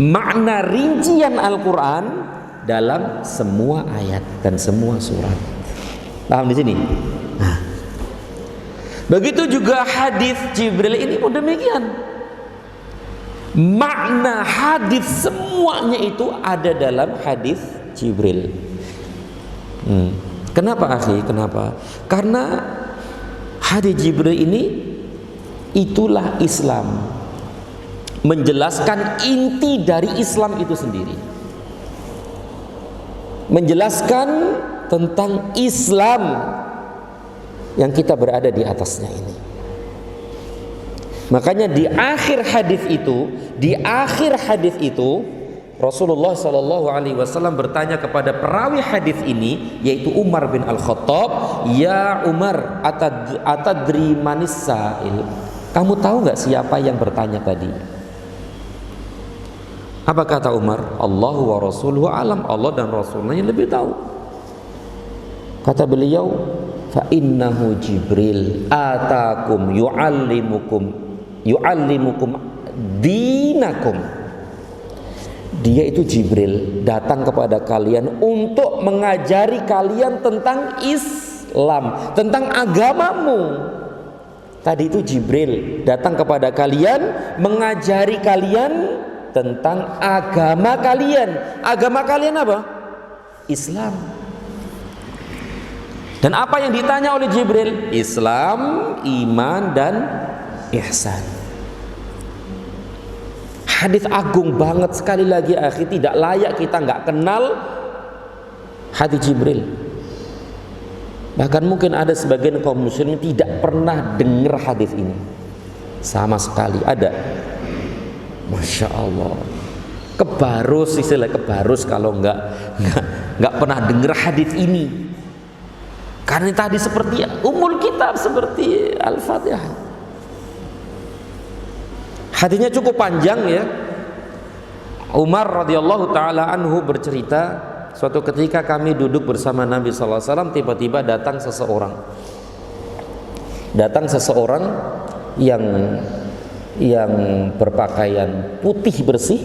Makna rincian Al-Quran dalam semua ayat dan semua surat. Paham di sini? Nah, begitu juga hadis Jibril ini pun demikian. Makna hadis semuanya itu ada dalam hadis Jibril. Kenapa, akhi? Kenapa? Karena hadis Jibril ini itulah Islam, menjelaskan inti dari Islam itu sendiri, menjelaskan tentang Islam yang kita berada di atasnya ini. Makanya di akhir hadis itu Rasulullah SAW bertanya kepada perawi hadis ini, yaitu Umar bin Al-Khattab, "Ya Umar, atadri manis sa'il?" Kamu tahu nggak siapa yang bertanya tadi? Apa kata Umar? Allahu wa rasuluhu alam. Allah dan Rasulnya yang lebih tahu. Kata beliau, fa innahu Jibril atakum yu'allimukum dinakum. Dia itu Jibril datang kepada kalian untuk mengajari kalian tentang Islam, tentang agamamu. Tadi itu Jibril datang kepada kalian mengajari kalian tentang agama kalian. Agama kalian apa? Islam. Dan apa yang ditanya oleh Jibril? Islam, iman, dan ihsan. Hadis agung banget. Sekali lagi, akhi, tidak layak kita nggak kenal hadis Jibril. Bahkan mungkin ada sebagian kaum muslimin tidak pernah dengar hadis ini sama sekali. Ada, masya Allah, kebarus, istilah kebarus kalau nggak pernah dengar hadis ini. Karena tadi seperti umul kitab, seperti Al-Fatihah. Hadisnya cukup panjang ya. Umar radhiyallahu taala anhu bercerita, suatu ketika kami duduk bersama Nabi sallallahu alaihi wasallam, tiba-tiba datang seseorang. Datang seseorang yang berpakaian putih bersih,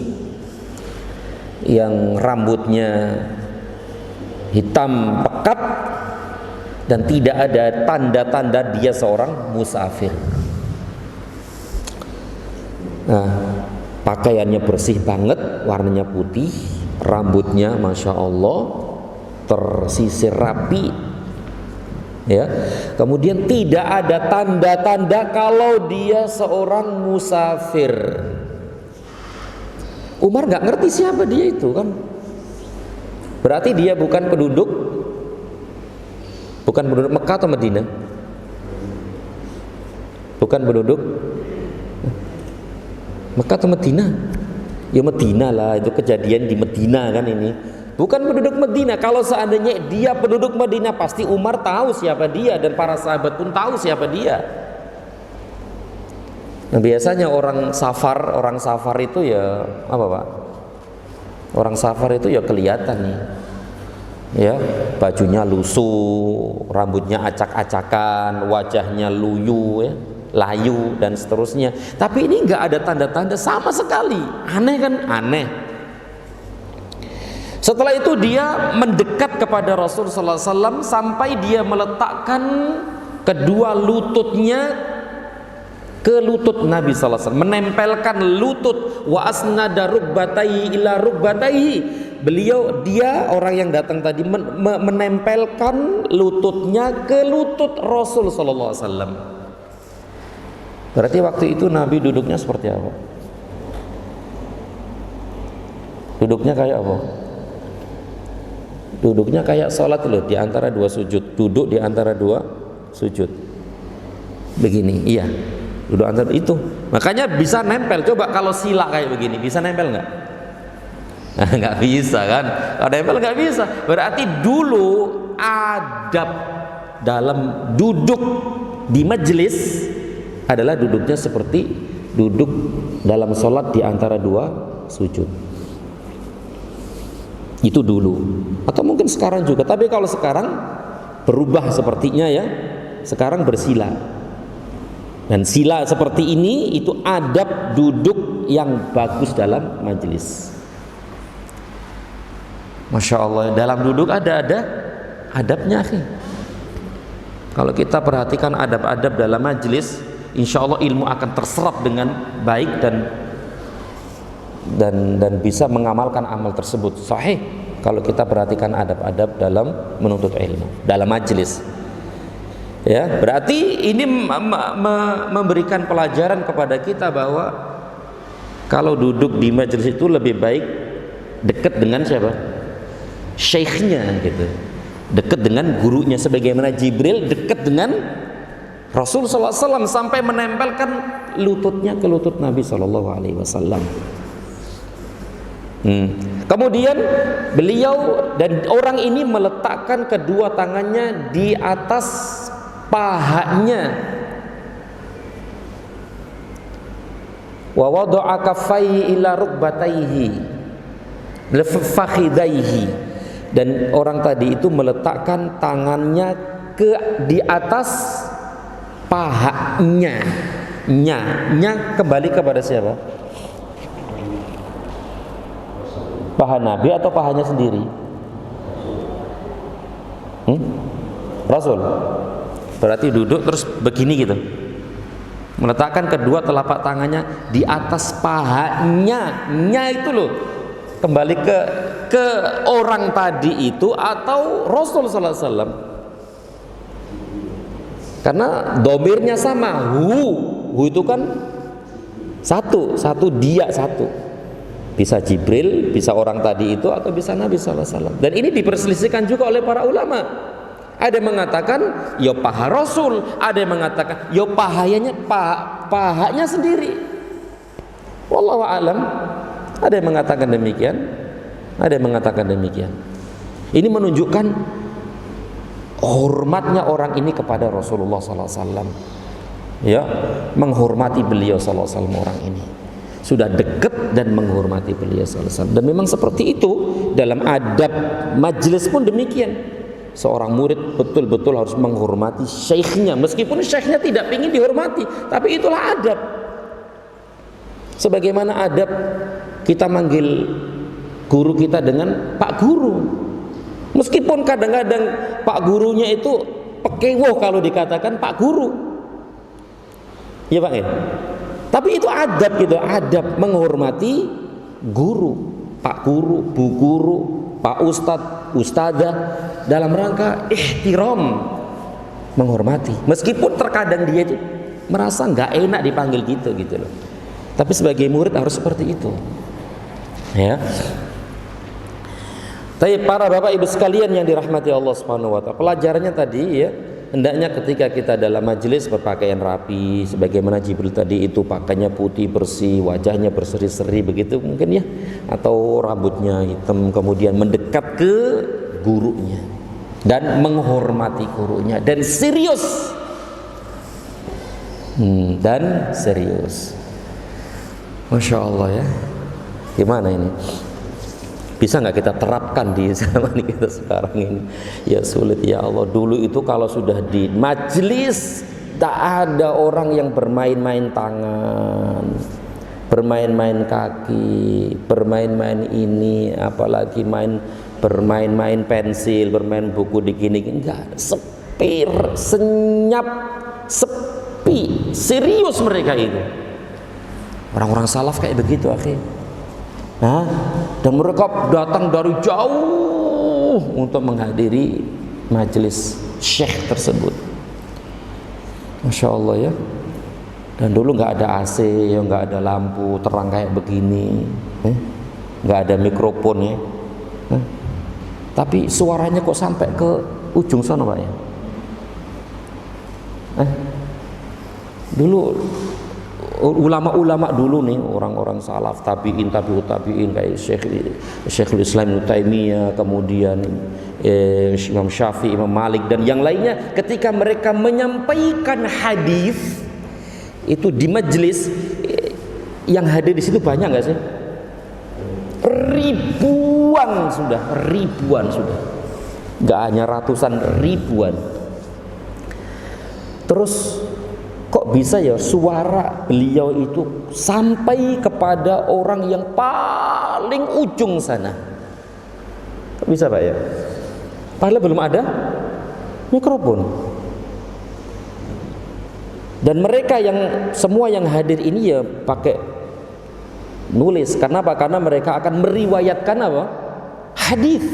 yang rambutnya hitam pekat, dan tidak ada tanda-tanda dia seorang musafir. Nah, pakaiannya bersih banget, warnanya putih, rambutnya masya Allah tersisir rapi, ya. Kemudian tidak ada tanda-tanda kalau dia seorang musafir. Umar nggak ngerti siapa dia itu kan. Berarti dia bukan penduduk Mekah atau Madinah? Bukan penduduk Mekah atau Madinah? Ya Madinah lah, itu kejadian di Madinah kan ini. Bukan penduduk Madinah. Kalau seandainya dia penduduk Madinah, pasti Umar tahu siapa dia dan para sahabat pun tahu siapa dia. Nah, biasanya orang safar itu ya apa Pak? Orang safar itu ya kelihatan nih. Ya, bajunya lusuh, rambutnya acak-acakan, wajahnya layu dan seterusnya. Tapi ini nggak ada tanda-tanda sama sekali. Aneh kan? Aneh. Setelah itu dia mendekat kepada Rasul sallallahu alaihi wasallam sampai dia meletakkan kedua lututnya ke lutut Nabi sallallahu alaihi wasallam, menempelkan lutut, wa asnada rukbatayhi ila rukbatayhi. Dia orang yang datang tadi menempelkan lututnya ke lutut Rasul sallallahu alaihi wasallam. Berarti waktu itu Nabi duduknya seperti apa? Duduknya kayak apa? Duduknya kayak sholat loh, di antara dua sujud. Duduk di antara dua sujud. Begini, iya. Duduk antara itu. Makanya bisa nempel. Coba kalau sila kayak begini, bisa nempel nggak? Nah, nggak bisa kan? Kalau nempel nggak bisa. Berarti dulu adab dalam duduk di majelis adalah duduknya seperti duduk dalam sholat di antara dua sujud. Itu dulu. Atau mungkin sekarang juga. Tapi kalau sekarang berubah sepertinya ya. Sekarang bersila. Dan sila seperti ini itu adab duduk yang bagus dalam majelis. Masya Allah, dalam duduk ada adabnya, akhi. Kalau kita perhatikan adab-adab dalam majelis, insya Allah ilmu akan terserap dengan baik dan bisa mengamalkan amal tersebut sahih kalau kita perhatikan adab-adab dalam menuntut ilmu dalam majelis. Ya, berarti ini memberikan pelajaran kepada kita bahwa kalau duduk di majelis itu lebih baik dekat dengan siapa? Syekhnya gitu. Dekat dengan gurunya, sebagaimana Jibril dekat dengan Rasul sallallahu alaihi wasallam sampai menempelkan lututnya ke lutut Nabi sallallahu alaihi wasallam. Kemudian beliau dan orang ini meletakkan kedua tangannya di atas pahanya. Wa wada'a kaffaihi ila rukbatayhi fakhidaihi, dan orang tadi itu meletakkan tangannya di atas pahanya. Nya kembali kepada siapa? Paha Nabi atau pahanya sendiri? Rasul. Berarti duduk terus begini gitu, meletakkan kedua telapak tangannya di atas pahanya. Nya itu loh, kembali ke orang tadi itu atau Rasul sallallahu alaihi wasallam. Karena domirnya sama, hu itu kan satu dia satu. Bisa Jibril, bisa orang tadi itu, atau bisa Nabi sallallahu alaihi wasallam. Dan ini diperselisihkan juga oleh para ulama. Ada yang mengatakan ya paha Rasul, ada yang mengatakan ya pahanya sendiri. Wallahu a'lam. Ada yang mengatakan demikian, ada yang mengatakan demikian. Ini menunjukkan hormatnya orang ini kepada Rasulullah sallallahu alaihi wasallam. Ya, menghormati beliau sallallahu alaihi wasallam orang ini. sudah dekat dan menghormati beliau sallallahu alaihi wasallam. Dan memang seperti itu dalam adab majelis pun demikian. Seorang murid betul-betul harus menghormati syekhnya, meskipun syekhnya tidak ingin dihormati, tapi itulah adab. Sebagaimana adab kita manggil guru kita dengan Pak Guru, meskipun kadang-kadang Pak Gurunya itu pekewoh kalau dikatakan Pak Guru, ya Pak ya. Tapi itu adab gitu, adab menghormati guru, Pak Guru, Bu Guru, Pak Ustadz, Ustadzah, dalam rangka ihtiram, menghormati. Meskipun terkadang dia itu merasa nggak enak dipanggil gitu loh. Tapi sebagai murid harus seperti itu. Ya. Tapi para bapak ibu sekalian yang dirahmati Allah Subhanahu wa taala, pelajarannya tadi ya, hendaknya ketika kita dalam majelis berpakaian rapi, sebagaimana Jibril tadi itu pakainya putih bersih, wajahnya berseri-seri begitu mungkin ya, atau rambutnya hitam, kemudian mendekat ke gurunya dan menghormati gurunya dan serius. Dan serius. Masya Allah ya. Gimana ini? Bisa nggak kita terapkan di zaman kita sekarang ini? Ya sulit ya Allah. Dulu itu kalau sudah di majelis tak ada orang yang bermain-main tangan, bermain-main kaki, bermain-main ini, apalagi bermain-main pensil, bermain buku digini-gini. Enggak, sepir, senyap, sepi, serius mereka itu. Orang-orang salaf kayak begitu, akhi. Nah, dan mereka datang dari jauh untuk menghadiri majelis syekh tersebut. Masya Allah ya. Dan dulu nggak ada AC, ya nggak ada lampu terang kayak begini, nggak ada mikrofon ya. Tapi suaranya kok sampai ke ujung sana Pak ya. Dulu ulama-ulama dulu nih, orang-orang salaf, tabi'in kayak Syekhul Islam Ibnu Taimiyah, kemudian Imam Syafi'i, Imam Malik dan yang lainnya, ketika mereka menyampaikan hadis itu di majelis, yang hadir di situ banyak nggak sih? Ribuan sudah, nggak hanya ratusan, ribuan. Terus kok bisa ya suara beliau itu sampai kepada orang yang paling ujung sana? Kok bisa Pak ya? Padahal belum ada mikrofon. Dan mereka yang semua yang hadir ini ya pakai nulis. Karena apa? Karena mereka akan meriwayatkan apa? Hadis.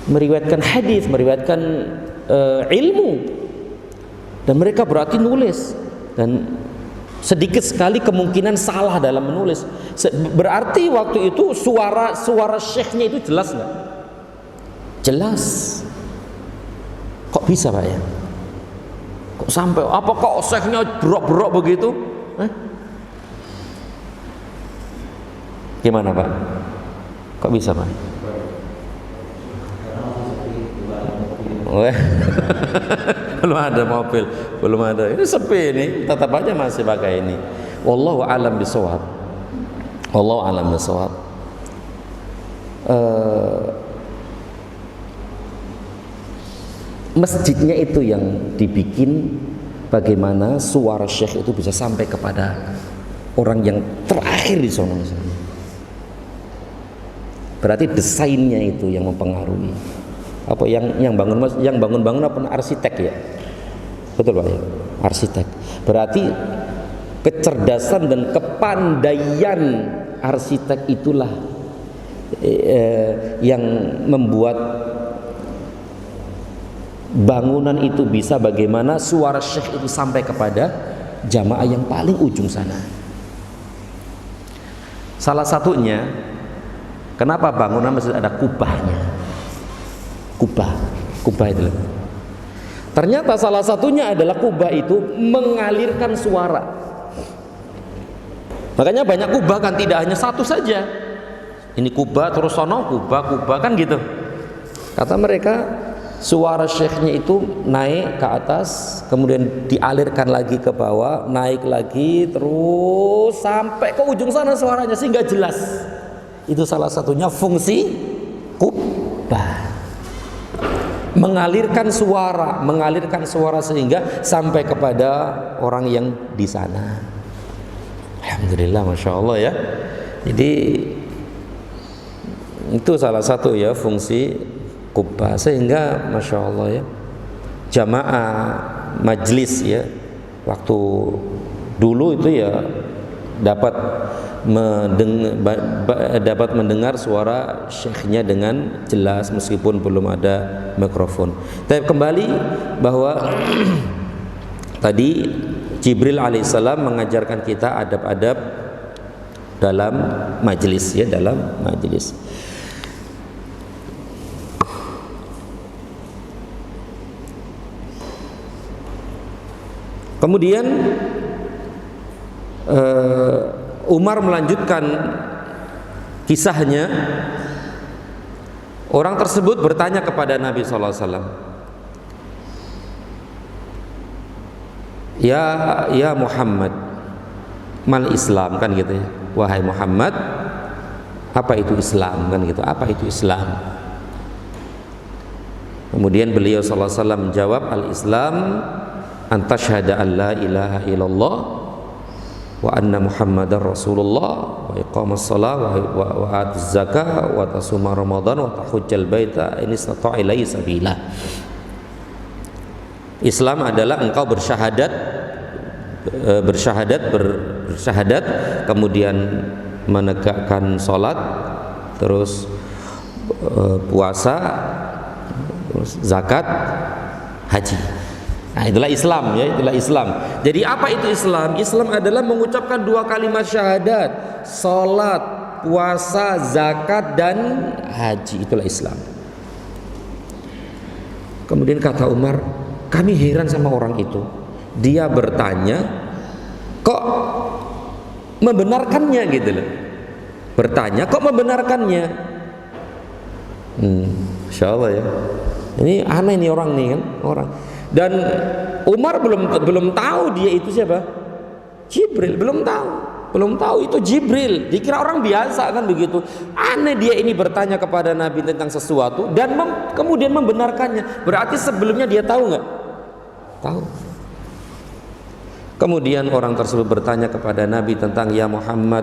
Meriwayatkan ilmu. Dan mereka berarti nulis, dan sedikit sekali kemungkinan salah dalam menulis. Berarti waktu itu suara syekhnya itu jelas nggak? Jelas. Kok bisa Pak ya? Kok sampai apa kok syekhnya berok-berok begitu? Gimana Pak? Kok bisa Pak? Belum ada mobil, belum ada. Ini sepi ini, tetap aja masih pakai ini. Wallahu a'lam bishawab. Wallahu a'lam bishawab. Masjidnya itu yang dibikin bagaimana suara syekh itu bisa sampai kepada orang yang terakhir di sana. Berarti desainnya itu yang mempengaruhi. Apa yang bangun apa arsitek ya, betul Pak ya, arsitek. Berarti kecerdasan dan kepandaian arsitek itulah yang membuat bangunan itu bisa bagaimana suara syekh itu sampai kepada jamaah yang paling ujung sana. Salah satunya, kenapa bangunan masjid ada kubahnya? Kubah itu. Ternyata salah satunya adalah kubah itu mengalirkan suara. Makanya banyak kubah kan, tidak hanya satu saja. Ini kubah terus sono kubah kan gitu. Kata mereka suara syekhnya itu naik ke atas, kemudian dialirkan lagi ke bawah, naik lagi terus sampai ke ujung sana suaranya sehingga jelas. Itu salah satunya fungsi kubah. Mengalirkan suara sehingga sampai kepada orang yang di sana. Alhamdulillah, masya Allah ya. Jadi itu salah satu ya fungsi kubah, sehingga masya Allah ya, jamaah majlis ya waktu dulu itu ya dapat mendengar suara syekhnya dengan jelas meskipun belum ada mikrofon. Tapi kembali bahwa tadi Jibril alaihissalam mengajarkan kita adab-adab dalam majlis ya, dalam majlis. Kemudian Umar melanjutkan kisahnya. Orang tersebut bertanya kepada Nabi SAW, Ya Muhammad, mal Islam, kan gitu ya. Wahai Muhammad, apa itu Islam, kan gitu. Apa itu Islam? Kemudian beliau SAW menjawab, Al-Islam an tashhada an la ilaha illallah wa anna Muhammadar Rasulullah wa iqamas shalah wa atuz zakah wa tasuma Ramadan wa tahujjal baita in istata'a ilaihi sabila. Islam adalah engkau bersyahadat, kemudian menegakkan salat, terus puasa, terus zakat, haji. Nah, itulah Islam ya, itulah Islam. Jadi apa itu Islam? Islam adalah mengucapkan dua kalimat syahadat, salat, puasa, zakat dan haji. Itulah Islam. Kemudian kata Umar, kami heran sama orang itu. Dia bertanya, kok membenarkannya gitu loh. Bertanya, kok membenarkannya? Insya Allah ya. Ini aneh nih orang nih kan, orang. Dan Umar belum tahu dia itu siapa? Jibril, belum tahu itu Jibril. Dikira orang biasa kan begitu. Aneh dia ini bertanya kepada Nabi tentang sesuatu dan kemudian membenarkannya. Berarti sebelumnya dia tahu nggak? Tahu. Kemudian orang tersebut bertanya kepada Nabi tentang ya Muhammad,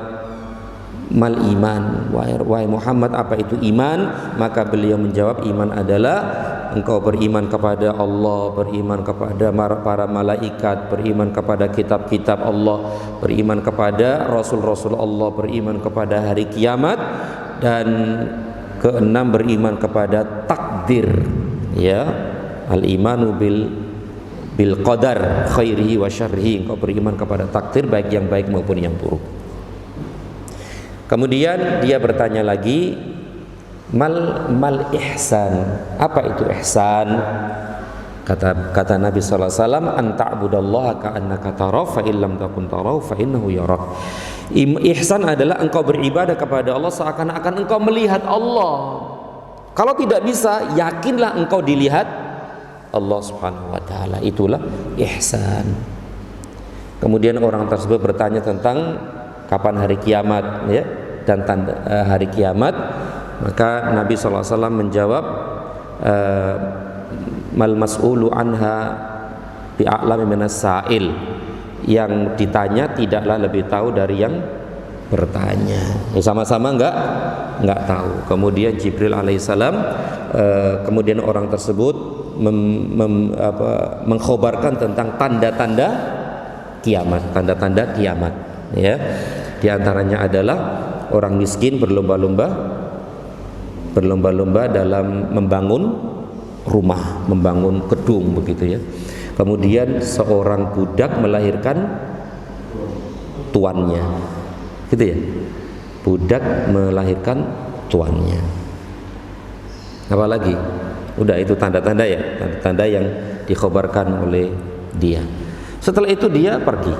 mal iman, wahai Muhammad, apa itu iman? Maka beliau menjawab, iman adalah engkau beriman kepada Allah, beriman kepada para malaikat, beriman kepada kitab-kitab Allah, beriman kepada rasul-rasul Allah, beriman kepada hari kiamat, dan keenam beriman kepada takdir ya, al-imanu bil qadar khairihi wa syarrihi. Engkau beriman kepada takdir baik yang baik maupun yang buruk. Kemudian dia bertanya lagi, mal ihsan, apa itu ihsan? Kata Nabi sallallahu alaihi wasallam, an ta'budallaha ka'annaka tarahu fa illam takun tarahu fa innahu yarak. Ihsan adalah engkau beribadah kepada Allah seakan-akan engkau melihat Allah. Kalau tidak bisa, yakinlah engkau dilihat Allah Subhanahu wa taala. Itulah ihsan. Kemudian orang tersebut bertanya tentang kapan hari kiamat ya, dan tanda hari kiamat. Maka Nabi SAW menjawab, mal mas'ulu anha bi'a'lami minas sa'il. Yang ditanya tidaklah lebih tahu dari yang bertanya. Sama-sama enggak tahu. Kemudian Jibril alaihissalam, kemudian orang tersebut mengkhabarkan tentang tanda-tanda kiamat, tanda-tanda kiamat ya. Di antaranya adalah orang miskin berlomba-lomba dalam membangun rumah, membangun gedung begitu ya. Kemudian seorang budak melahirkan tuannya, gitu ya. Budak melahirkan tuannya. Apalagi? Udah, itu tanda-tanda ya, tanda-tanda yang dikhabarkan oleh dia. Setelah itu dia pergi.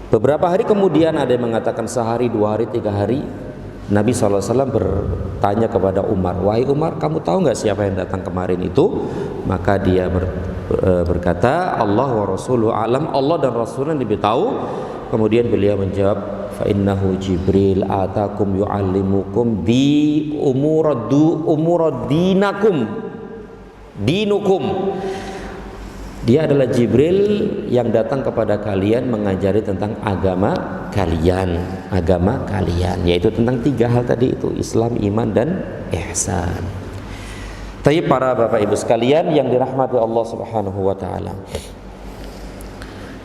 Beberapa hari kemudian ada yang mengatakan sehari, 2 hari, 3 hari. Nabi SAW bertanya kepada Umar, wahai Umar, kamu tahu nggak siapa yang datang kemarin itu? Maka dia berkata, Allah wa rasuluhu alam, Allah dan Rasulnya lebih tahu. Kemudian beliau menjawab, fa innahu Jibril atakum yu'allimukum di dinukum. Dia adalah Jibril yang datang kepada kalian mengajari tentang agama kalian, yaitu tentang 3 hal tadi itu, Islam, iman, dan ihsan. Tapi para bapak ibu sekalian yang dirahmati Allah Subhanahu wa taala.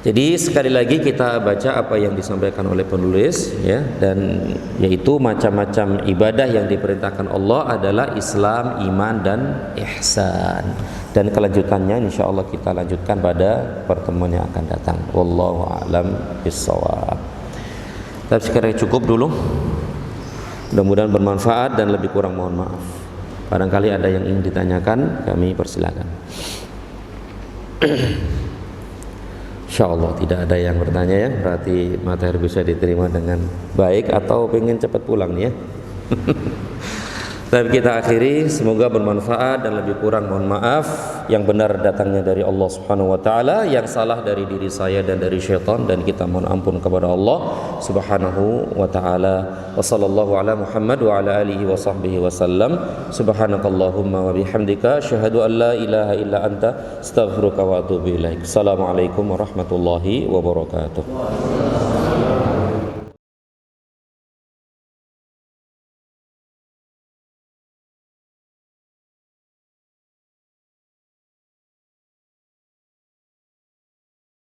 Jadi sekali lagi kita baca apa yang disampaikan oleh penulis ya, dan yaitu macam-macam ibadah yang diperintahkan Allah adalah Islam, iman, dan ihsan. Dan kelanjutannya insyaallah kita lanjutkan pada pertemuan yang akan datang. Wallahu a'lam bissawab. Tapi sekarang cukup dulu. Mudah-mudahan bermanfaat dan lebih kurang mohon maaf. Barangkali ada yang ingin ditanyakan, kami persilakan. Insyaallah tidak ada yang bertanya ya, berarti materi bisa diterima dengan baik atau pengen cepat pulang nih ya. Dan kita akhiri, semoga bermanfaat dan lebih kurang mohon maaf. Yang benar datangnya dari Allah Subhanahu wa taala, yang salah dari diri saya dan dari syaitan, dan kita mohon ampun kepada Allah Subhanahu wa taala. Wa sallallahu ala Muhammad wa ala alihi wa sahbihi wasallam. Subhanakallahumma wa bihamdika asyhadu an la ilaha illa anta astaghfiruka wa atubu ilaik. Assalamualaikum warahmatullahi wabarakatuh.